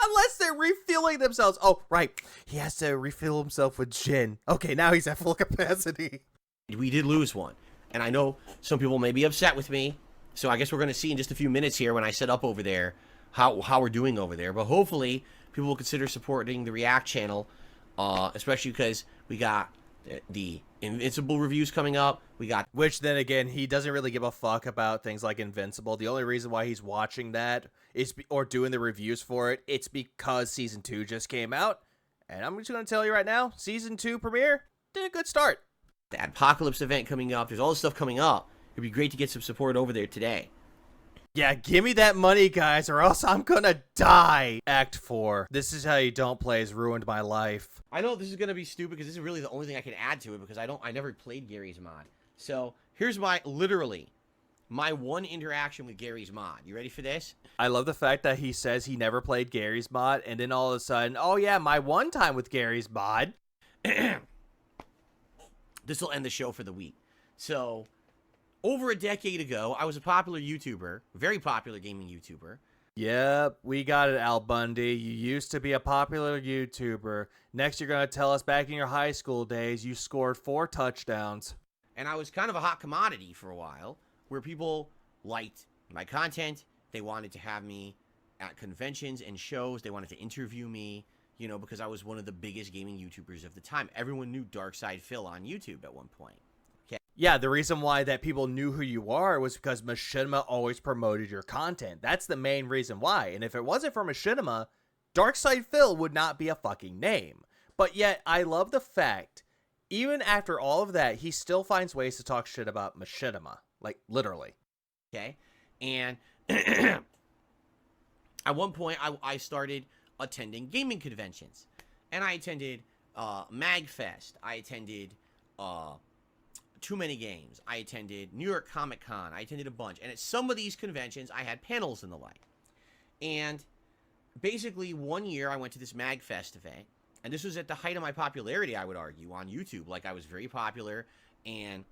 Unless they're refueling themselves. Oh, right. He has to refill himself with gin. Okay, now he's at full capacity. We did lose one. And I know some people may be upset with me. So I guess we're going to see in just a few minutes here when I set up over there how we're doing over there. But hopefully people will consider supporting the React channel. Especially because we got the Invincible reviews coming up. We got... Which then again, he doesn't really give a fuck about things like Invincible. The only reason why he's watching that is or doing the reviews for it, it's because Season 2 just came out. And I'm just going to tell you right now, Season 2 premiere did a good start. The Apocalypse event coming up. There's all this stuff coming up. It'd be great to get some support over there today. Yeah, give me that money, guys, or else I'm gonna die. Act 4. This is how you don't play has ruined my life. I know this is gonna be stupid because this is really the only thing I can add to it because I never played Gary's mod. So here's my one interaction with Gary's mod. You ready for this? I love the fact that he says he never played Gary's mod, and then all of a sudden, oh yeah, my one time with Gary's mod. This will end the show for the week. So, over a decade ago, I was a popular YouTuber, very popular gaming YouTuber. Yep, we got it, Al Bundy. You used to be a popular YouTuber. Next, you're going to tell us back in your high school days, you scored 4 touchdowns. And I was kind of a hot commodity for a while, where people liked my content. They wanted to have me at conventions and shows. They wanted to interview me, you know, because I was one of the biggest gaming YouTubers of the time. Everyone knew Darkside Phil on YouTube at one point. Okay. Yeah, the reason why that people knew who you are was because Machinima always promoted your content. That's the main reason why. And if it wasn't for Machinima, Darkside Phil would not be a fucking name. But yet, I love the fact, even after all of that, he still finds ways to talk shit about Machinima. Like, literally. Okay. And at one point, I started attending gaming conventions. And I attended MagFest. I attended Too Many Games. I attended New York Comic Con. I attended a bunch. And at some of these conventions, I had panels and the like. And basically, one year, I went to this MagFest event. And this was at the height of my popularity, I would argue, on YouTube. Like, I was very popular. And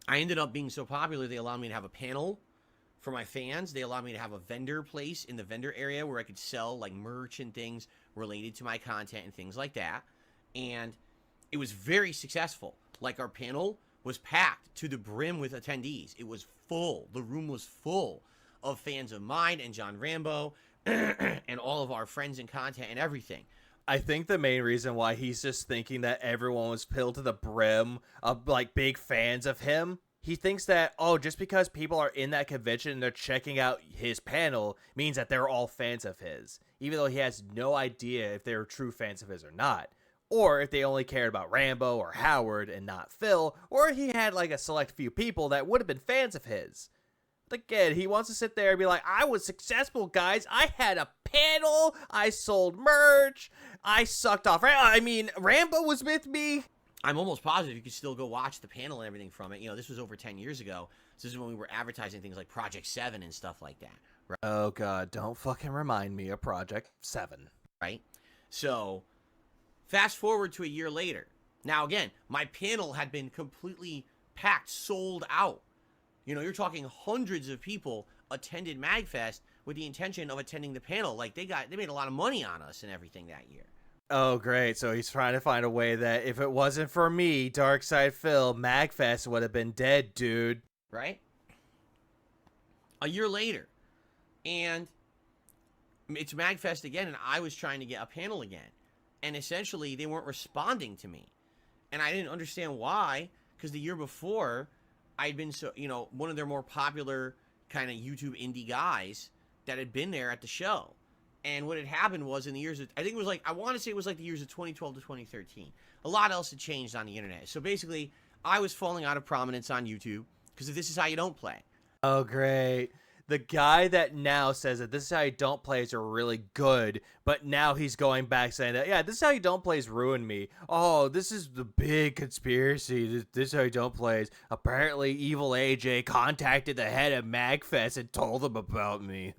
I ended up being so popular, they allowed me to have a panel for my fans. They allowed me to have a vendor place in the vendor area where I could sell, like, merch and things related to my content and things like that. And it was very successful. Like, our panel was packed to the brim with attendees. It was full. The room was full of fans of mine and John Rambo and all of our friends and content and everything. I think the main reason why he's just thinking that everyone was filled to the brim of, like, big fans of him, he thinks that, oh, just because people are in that convention and they're checking out his panel means that they're all fans of his, even though he has no idea if they're true fans of his or not. Or if they only cared about Rambo or Howard and not Phil, or he had, like, a select few people that would have been fans of his. Again, he wants to sit there and be like, I was successful, guys. I had a panel. I sold merch. I sucked off. Rambo was with me. I'm almost positive you could still go watch the panel and everything from it. You know, this was over 10 years ago. So this is when we were advertising things like Project 7 and stuff like that. Right? Oh, God. Don't fucking remind me of Project 7. Right? So, fast forward to a year later. Now, again, my panel had been completely packed, sold out. You know, you're talking hundreds of people attended MagFest with the intention of attending the panel. Like, they made a lot of money on us and everything that year. Oh, great. So he's trying to find a way that if it wasn't for me, Darkside Phil, MagFest would have been dead, dude. Right? A year later. And it's MagFest again, and I was trying to get a panel again. And essentially, they weren't responding to me. And I didn't understand why, because the year before, I'd been one of their more popular kind of YouTube indie guys that had been there at the show. And what had happened was in the years of, I want to say it was like the years of 2012 to 2013. A lot else had changed on the internet. So basically, I was falling out of prominence on YouTube because This Is How You Don't Play. Oh, great. The guy that now says that This Is How You Don't Plays are really good, but now he's going back saying that, yeah, This Is How You Don't Plays ruined me. Oh, this is the big conspiracy. This Is How You Don't Plays. Apparently, Evil AJ contacted the head of MagFest and told them about me.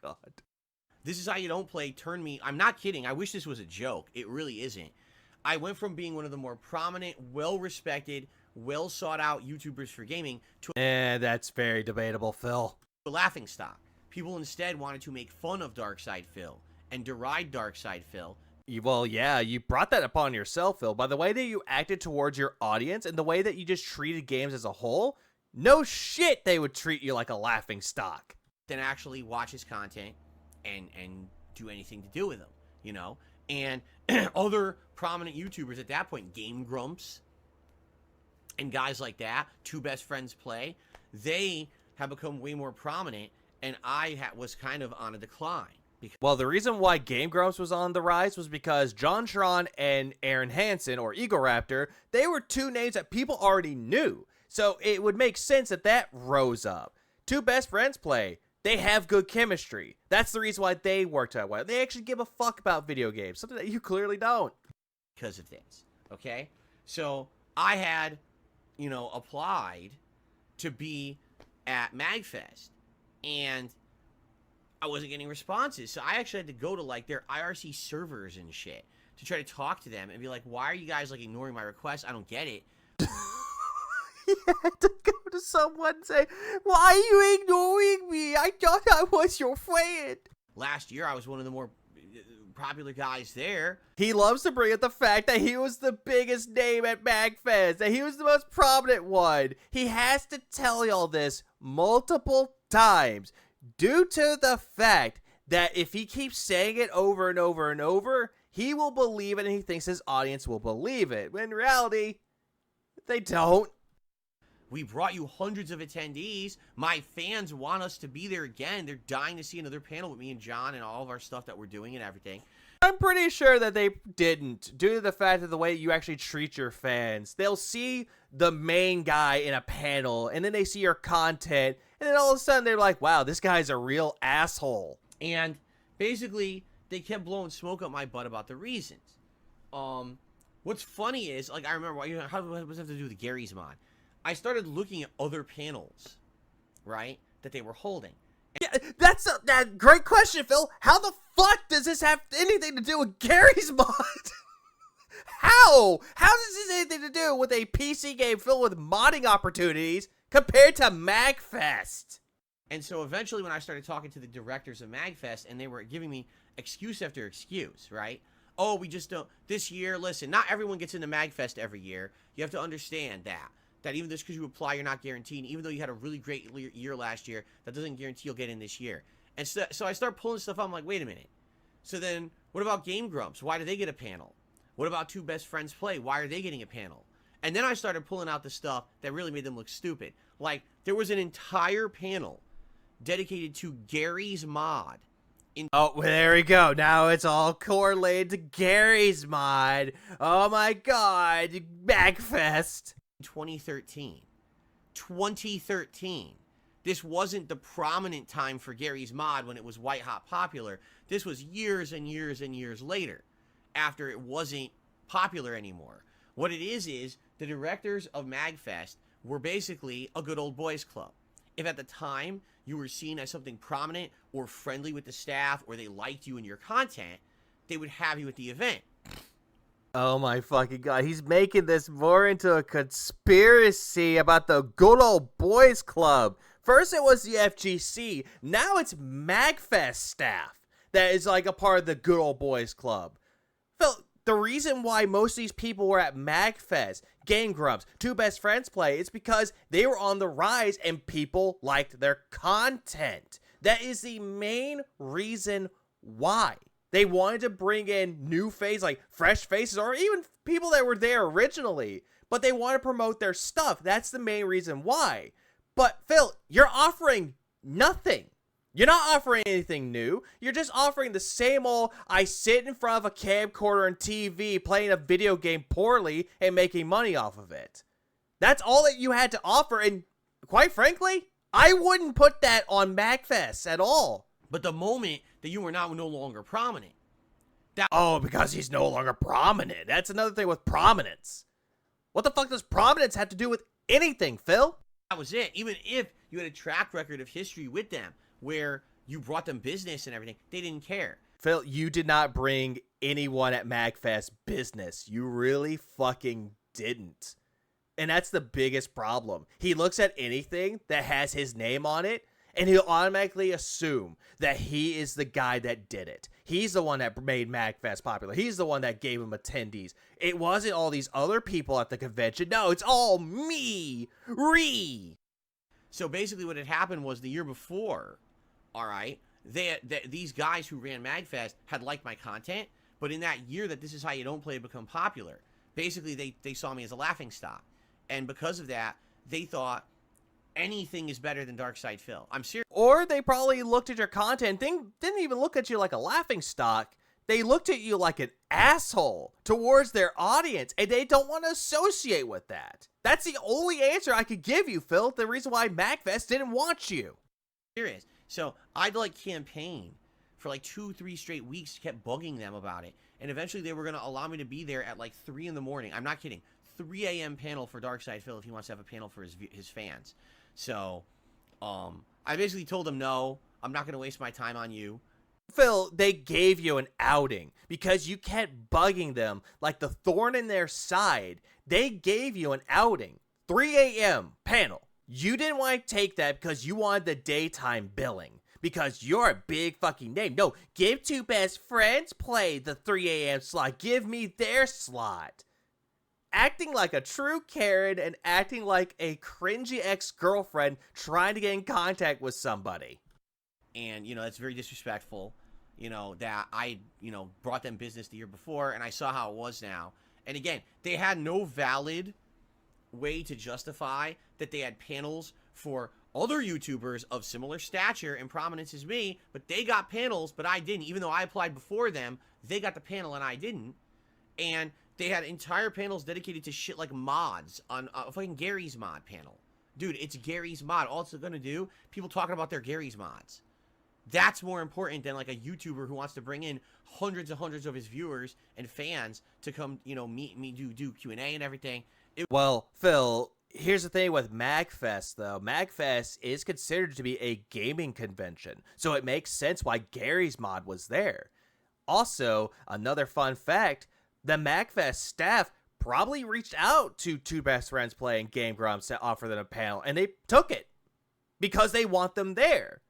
God. This Is How You Don't Play turned me, I'm not kidding, I wish this was a joke. It really isn't. I went from being one of the more prominent, well-respected, well sought out YouTubers for gaming to that's very debatable, Phil. a laughing stock. People instead wanted to make fun of Darkside Phil and deride Darkside Phil. Well, yeah, you brought that upon yourself, Phil. By the way that you acted towards your audience and the way that you just treated games as a whole, no shit they would treat you like a laughing stock. Than actually watch his content and do anything to do with him, you know? And other prominent YouTubers at that point, Game Grumps, and guys like that, Two Best Friends Play, they have become way more prominent, and I was kind of on a decline. Well, the reason why Game Grumps was on the rise was because John Tron and Aaron Hansen, or Eagle Raptor, they were two names that people already knew. So it would make sense that that rose up. Two best friends play. They have good chemistry. That's the reason why they worked out well. They actually give a fuck about video games, something that you clearly don't. Because of this, okay? So I had, applied to be at MagFest, and I wasn't getting responses. So I actually had to go to, like, their IRC servers and shit to try to talk to them and be like, why are you guys, like, ignoring my request? I don't get it. You had to go to someone and say, why are you ignoring me? I thought I was your friend. Last year, I was one of the more popular guys there. He loves to bring up the fact that he was the biggest name at MagFest, that he was the most prominent one. He has to tell y'all this multiple times due to the fact that if he keeps saying it over and over and over, he will believe it and he thinks his audience will believe it. When in reality, they don't. We brought you hundreds of attendees. My fans want us to be there again. They're dying to see another panel with me and John and all of our stuff that we're doing and everything. I'm pretty sure that they didn't, due to the fact of the way you actually treat your fans. They'll see the main guy in a panel, and then they see your content, and then all of a sudden they're like, wow, this guy's a real asshole. And basically, they kept blowing smoke up my butt about the reasons. What's funny is, like, I remember, how does it have to do with Gary's mod? I started looking at other panels, right, that they were holding. Yeah, that's a great question, Phil. How the fuck does this have anything to do with Gary's mod? How? How does this have anything to do with a PC game filled with modding opportunities compared to MagFest? And so eventually when I started talking to the directors of MagFest, and they were giving me excuse after excuse, right? Oh, we just don't, this year, listen, not everyone gets into MagFest every year. You have to understand that even just because you apply, you're not guaranteed. Even though you had a really great year last year, that doesn't guarantee you'll get in this year. And so I start pulling stuff up. I'm like, wait a minute. So then, what about Game Grumps? Why do they get a panel? What about Two Best Friends Play? Why are they getting a panel? And then I started pulling out the stuff that really made them look stupid. Like, there was an entire panel dedicated to Gary's mod. Oh, well, there we go. Now it's all correlated to Gary's mod. Oh my god, MagFest. 2013. 2013. This wasn't the prominent time for Gary's mod when it was white hot popular. This was years and years and years later, after it wasn't popular anymore. What it is the directors of MagFest were basically a good old boys club. If at the time you were seen as something prominent or friendly with the staff, or they liked you and your content, they would have you at the event. Oh my fucking god, he's making this more into a conspiracy about the good old boys club. First it was the FGC, now it's MagFest staff that is like a part of the good old boys club. Phil, the reason why most of these people were at MagFest, Game Grumps, Two Best Friends Play, is because they were on the rise and people liked their content. That is the main reason why. They wanted to bring in new faces, like fresh faces, or even people that were there originally, but they want to promote their stuff. That's the main reason why. But Phil, you're offering nothing. You're not offering anything new. You're just offering the same old, I sit in front of a camcorder and TV playing a video game poorly and making money off of it. That's all that you had to offer, and quite frankly, I wouldn't put that on MagFest at all. But the moment that you were now no longer prominent. Oh, because he's no longer prominent. That's another thing with prominence. What the fuck does prominence have to do with anything, Phil? That was it. Even if you had a track record of history with them, where you brought them business and everything, they didn't care. Phil, you did not bring anyone at MagFest business. You really fucking didn't. And that's the biggest problem. He looks at anything that has his name on it, and he'll automatically assume that he is the guy that did it. He's the one that made MagFest popular. He's the one that gave him attendees. It wasn't all these other people at the convention. No, it's all me. So basically what had happened was the year before, all right, these guys who ran MagFest had liked my content, but in that year that This Is How You Don't Play had become popular, basically they saw me as a laughingstock. And because of that, they thought, anything is better than Dark-Side Phil. I'm serious. Or they probably looked at your content, didn't even look at you like a laughingstock. They looked at you like an asshole towards their audience, and they don't want to associate with that. That's the only answer I could give you, Phil. The reason why MagFest didn't want you. Serious. So I'd like campaign for like 2-3 straight weeks, kept bugging them about it. And eventually they were going to allow me to be there at like 3 in the morning. I'm not kidding. 3 a.m. panel for Darkside Phil if he wants to have a panel for his fans. So I basically told him, no, I'm not going to waste my time on you. Phil, they gave you an outing because you kept bugging them like the thorn in their side. They gave you an outing. 3 a.m. panel. You didn't want to take that because you wanted the daytime billing. Because you're a big fucking name. No, give Two Best Friends Play the 3 a.m. slot. Give me their slot. Acting like a true Karen and acting like a cringy ex-girlfriend trying to get in contact with somebody. And, that's very disrespectful, that I, brought them business the year before, and I saw how it was now. And again, they had no valid way to justify that they had panels for other YouTubers of similar stature and prominence as me, but they got panels, but I didn't. Even though I applied before them, they got the panel and I didn't. And they had entire panels dedicated to shit like mods on fucking Gary's mod panel. Dude, it's Gary's mod. All it's gonna do, people talking about their Gary's mods. That's more important than like a YouTuber who wants to bring in hundreds and hundreds of his viewers and fans to come, meet me, do Q&A and everything. Well, Phil, here's the thing with MagFest, though. MagFest is considered to be a gaming convention, so it makes sense why Gary's mod was there. Also, another fun fact, the MagFest staff probably reached out to Two Best Friends Play and Game Grumps to offer them a panel, and they took it because they want them there.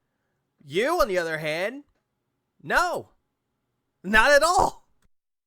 You, on the other hand, no, not at all.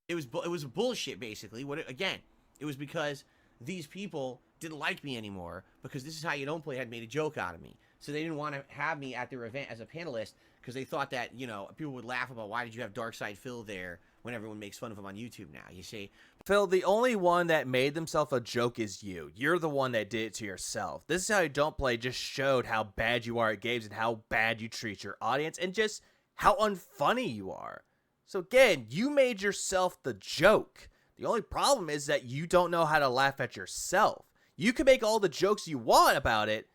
It was bullshit, basically. It was because these people didn't like me anymore because This Is How You Don't Play had made a joke out of me. So they didn't want to have me at their event as a panelist because they thought that, people would laugh about why did you have Darkside Phil there when everyone makes fun of him on YouTube now, you see? Phil, the only one that made themselves a joke is you. You're the one that did it to yourself. This Is How You Don't Play just showed how bad you are at games and how bad you treat your audience and just how unfunny you are. So again, you made yourself the joke. The only problem is that you don't know how to laugh at yourself. You can make all the jokes you want about it,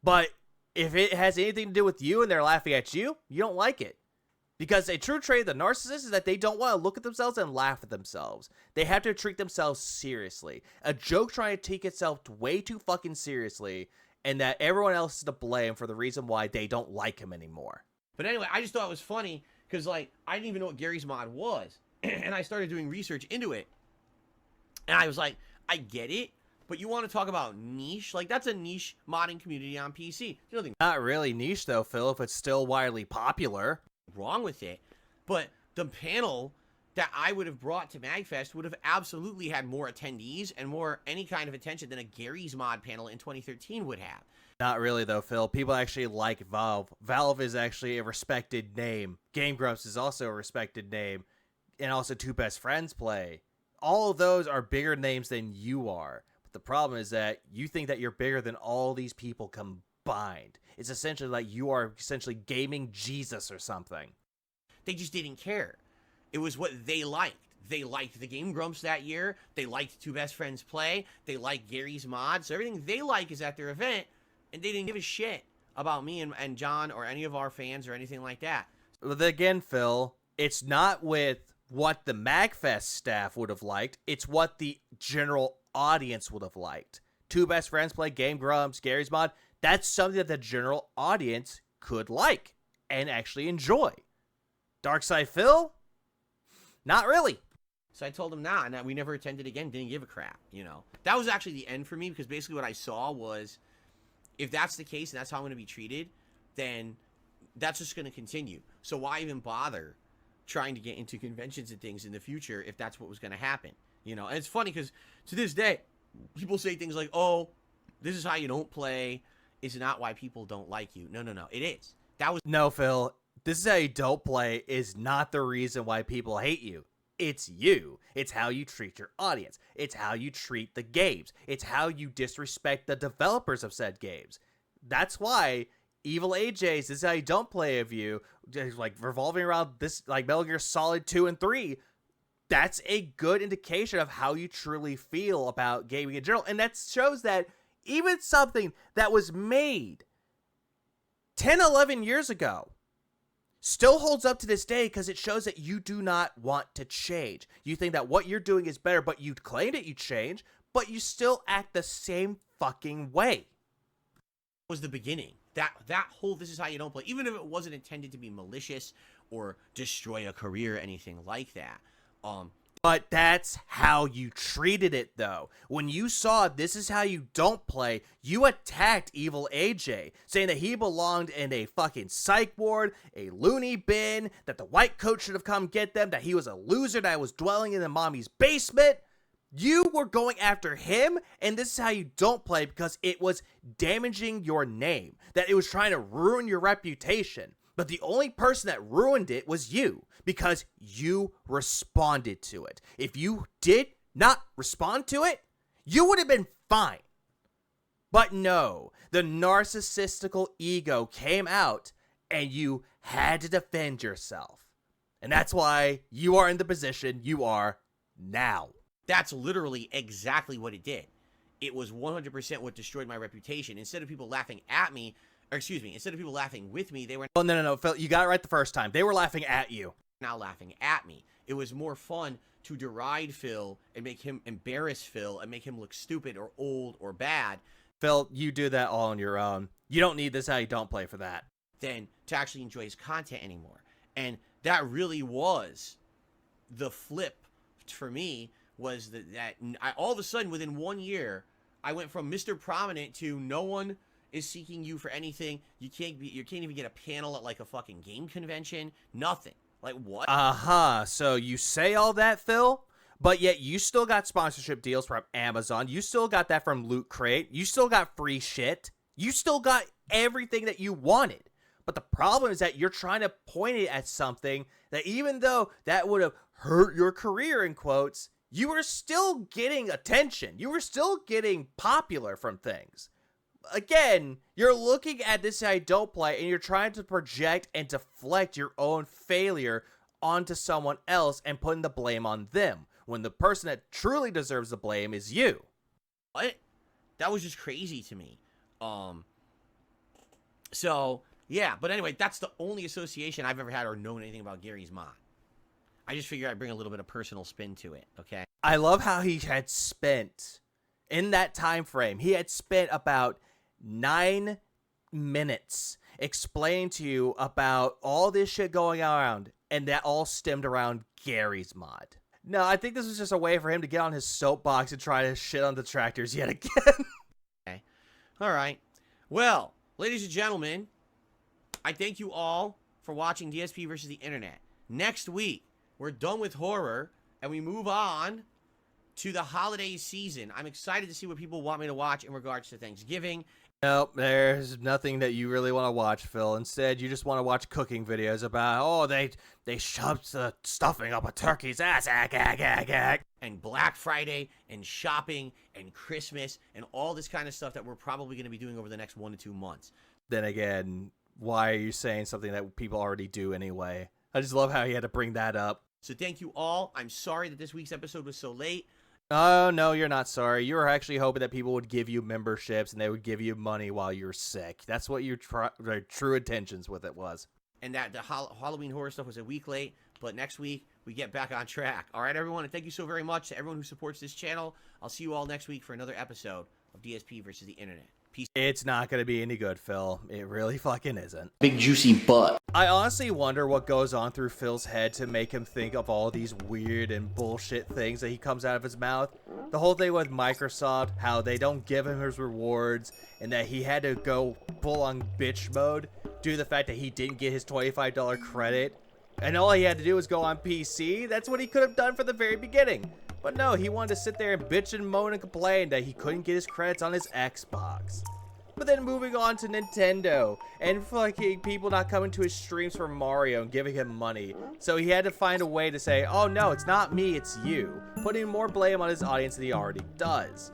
but if it has anything to do with you and they're laughing at you, you don't like it. Because a true trait of the narcissist is that they don't want to look at themselves and laugh at themselves. They have to treat themselves seriously. A joke trying to take itself way too fucking seriously, and that everyone else is to blame for the reason why they don't like him anymore. But anyway, I just thought it was funny because, I didn't even know what Gary's mod was. And I started doing research into it. And I was like, I get it, but you want to talk about niche? Like, that's a niche modding community on PC. There's nothing Not really niche, though, Phil, if it's still widely popular. Wrong with it. But the panel that I would have brought to MagFest would have absolutely had more attendees and more any kind of attention than a Gary's mod panel in 2013 would have. Not really, though, Phil. People actually like Valve. Valve is actually a respected name. Game Grumps is also a respected name. And also Two Best Friends Play. All of those are bigger names than you are. But the problem is that you think that you're bigger than all these people combined. It's essentially like you are essentially gaming Jesus or something. They just didn't care. It was what they liked. They liked the Game Grumps that year. They liked Two Best Friends Play. They liked Gary's mods. So everything they like is at their event. And they didn't give a shit about me and John or any of our fans or anything like that. But again, Phil, it's not with what the MagFest staff would have liked. It's what the general audience would have liked. Two Best Friends Play, Game Grumps, Gary's mod. That's something that the general audience could like and actually enjoy. Darkside Phil? Not really. So I told him nah, and we never attended again, didn't give a crap, That was actually the end for me because basically what I saw was if that's the case and that's how I'm going to be treated, then that's just going to continue. So why even bother trying to get into conventions and things in the future if that's what was going to happen, And it's funny because to this day, people say things like, oh, this is how you don't play. Is not why people don't like you. No. It is. No, Phil. This Is How You Don't Play is not the reason why people hate you. It's you. It's how you treat your audience. It's how you treat the games. It's how you disrespect the developers of said games. That's why Evil AJ's, this is how you don't play of you, just like revolving around this, like Metal Gear Solid 2 and 3, that's a good indication of how you truly feel about gaming in general. And that shows that even something that was made 10, 11 years ago still holds up to this day, because it shows that you do not want to change. You think that what you're doing is better, but you claimed that you change, but you still act the same fucking way. Was the beginning. That whole this is how you don't play, even if it wasn't intended to be malicious or destroy a career or anything like that. But that's how you treated it, though. When you saw this is how you don't play, you attacked Evil AJ, saying that he belonged in a fucking psych ward, a loony bin, that the white coat should have come get them, that he was a loser that was dwelling in the mommy's basement. You were going after him, and this is how you don't play, because it was damaging your name, that it was trying to ruin your reputation. But the only person that ruined it was you, because you responded to it. If you did not respond to it, you would have been fine. But no, the narcissistical ego came out, and you had to defend yourself. And that's why you are in the position you are now. That's literally exactly what it did. It was 100% what destroyed my reputation. Instead of people laughing at me, instead of people laughing with me, they were No, Phil, you got it right the first time. They were laughing at you. now laughing at me. It was more fun to deride Phil and make him embarrass Phil and make him look stupid or old or bad. Phil, you do that all on your own. You don't need this how you don't play for that. Than to actually enjoy his content anymore. And that really was the flip for me, was that I, all of a sudden within 1 year, I went from Mr. Prominent to no one is seeking you for anything. You can't even get a panel at like a fucking game convention. Nothing. Like what? So you say all that, Phil, but yet you still got sponsorship deals from Amazon. You still got that from Loot Crate. You still got free shit. You still got everything that you wanted. But the problem is that you're trying to point it at something that, even though that would have hurt your career, in quotes, you were still getting attention. You were still getting popular from things. Again, you're looking at this I don't play, and you're trying to project and deflect your own failure onto someone else and putting the blame on them, when the person that truly deserves the blame is you. What? That was just crazy to me. So, yeah, but anyway, that's the only association I've ever had or known anything about Gary's mod. I just figured I'd bring a little bit of personal spin to it, okay? I love how he had spent, in that time frame, he had spent about 9 minutes explaining to you about all this shit going around, and that all stemmed around Gary's mod. No, I think this was just a way for him to get on his soapbox and try to shit on detractors yet again. Okay. All right. Well, ladies and gentlemen, I thank you all for watching DSP versus the Internet. Next week, we're done with horror, and we move on to the holiday season. I'm excited to see what people want me to watch in regards to Thanksgiving. Nope, there's nothing that you really want to watch, Phil. Instead, you just want to watch cooking videos about, oh, they shoved the stuffing up a turkey's ass, And Black Friday, and shopping, and Christmas, and all this kind of stuff that we're probably going to be doing over the next 1 to 2 months. Then again, why are you saying something that people already do anyway? I just love how he had to bring that up. So thank you all. I'm sorry that this week's episode was so late. Oh, no, you're not sorry. You were actually hoping that people would give you memberships and they would give you money while you're sick. That's what your true intentions with it was. And that the Halloween horror stuff was a week late, but next week we get back on track. All right, everyone, and thank you so very much to everyone who supports this channel. I'll see you all next week for another episode of DSP versus the Internet. Peace. It's not going to be any good, Phil. It really fucking isn't. Big juicy butt. I honestly wonder what goes on through Phil's head to make him think of all these weird and bullshit things that he comes out of his mouth. The whole thing with Microsoft, how they don't give him his rewards, and that he had to go full on bitch mode due to the fact that he didn't get his $25 credit. And all he had to do was go on PC. That's what he could have done from the very beginning. But no, he wanted to sit there and bitch and moan and complain that he couldn't get his credits on his Xbox. But then moving on to Nintendo, and fucking people not coming to his streams for Mario and giving him money. So he had to find a way to say, oh no, it's not me, it's you. Putting more blame on his audience than he already does.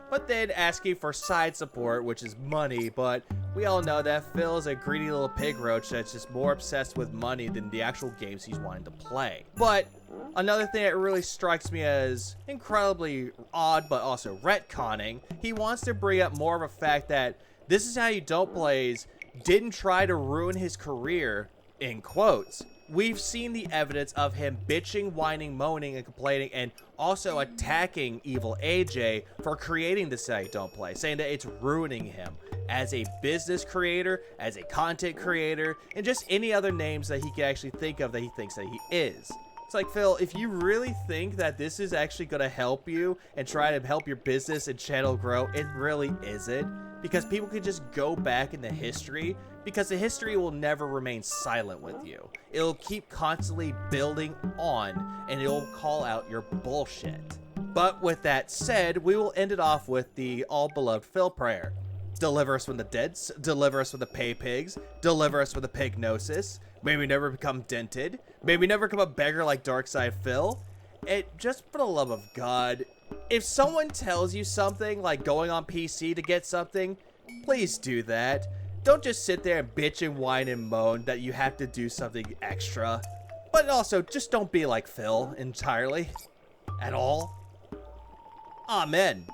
but then asking for side support, which is money. But we all know that Phil is a greedy little pig roach that's just more obsessed with money than the actual games he's wanting to play. But another thing that really strikes me as incredibly odd but also retconning, he wants to bring up more of a fact that This Is How You Don't Plays didn't try to ruin his career, in quotes. We've seen the evidence of him bitching, whining, moaning, and complaining, and also attacking Evil AJ for creating This Is How You Don't Play, saying that it's ruining him as a business creator, as a content creator, and just any other names that he can actually think of that he thinks that he is. It's like, Phil, if you really think that this is actually going to help you and try to help your business and channel grow, it really isn't. Because people can just go back into history, because the history will never remain silent with you. It'll keep constantly building on, and it'll call out your bullshit. But with that said, we will end it off with the all-beloved Phil prayer. Deliver us from the deads, deliver us from the pay pigs, deliver us from the pignosis. May we never become dented. May we never become a beggar like Darkside Phil. Just for the love of God, if someone tells you something like going on PC to get something, please do that. Don't just sit there and bitch and whine and moan that you have to do something extra. But also, just don't be like Phil entirely. At all. Amen.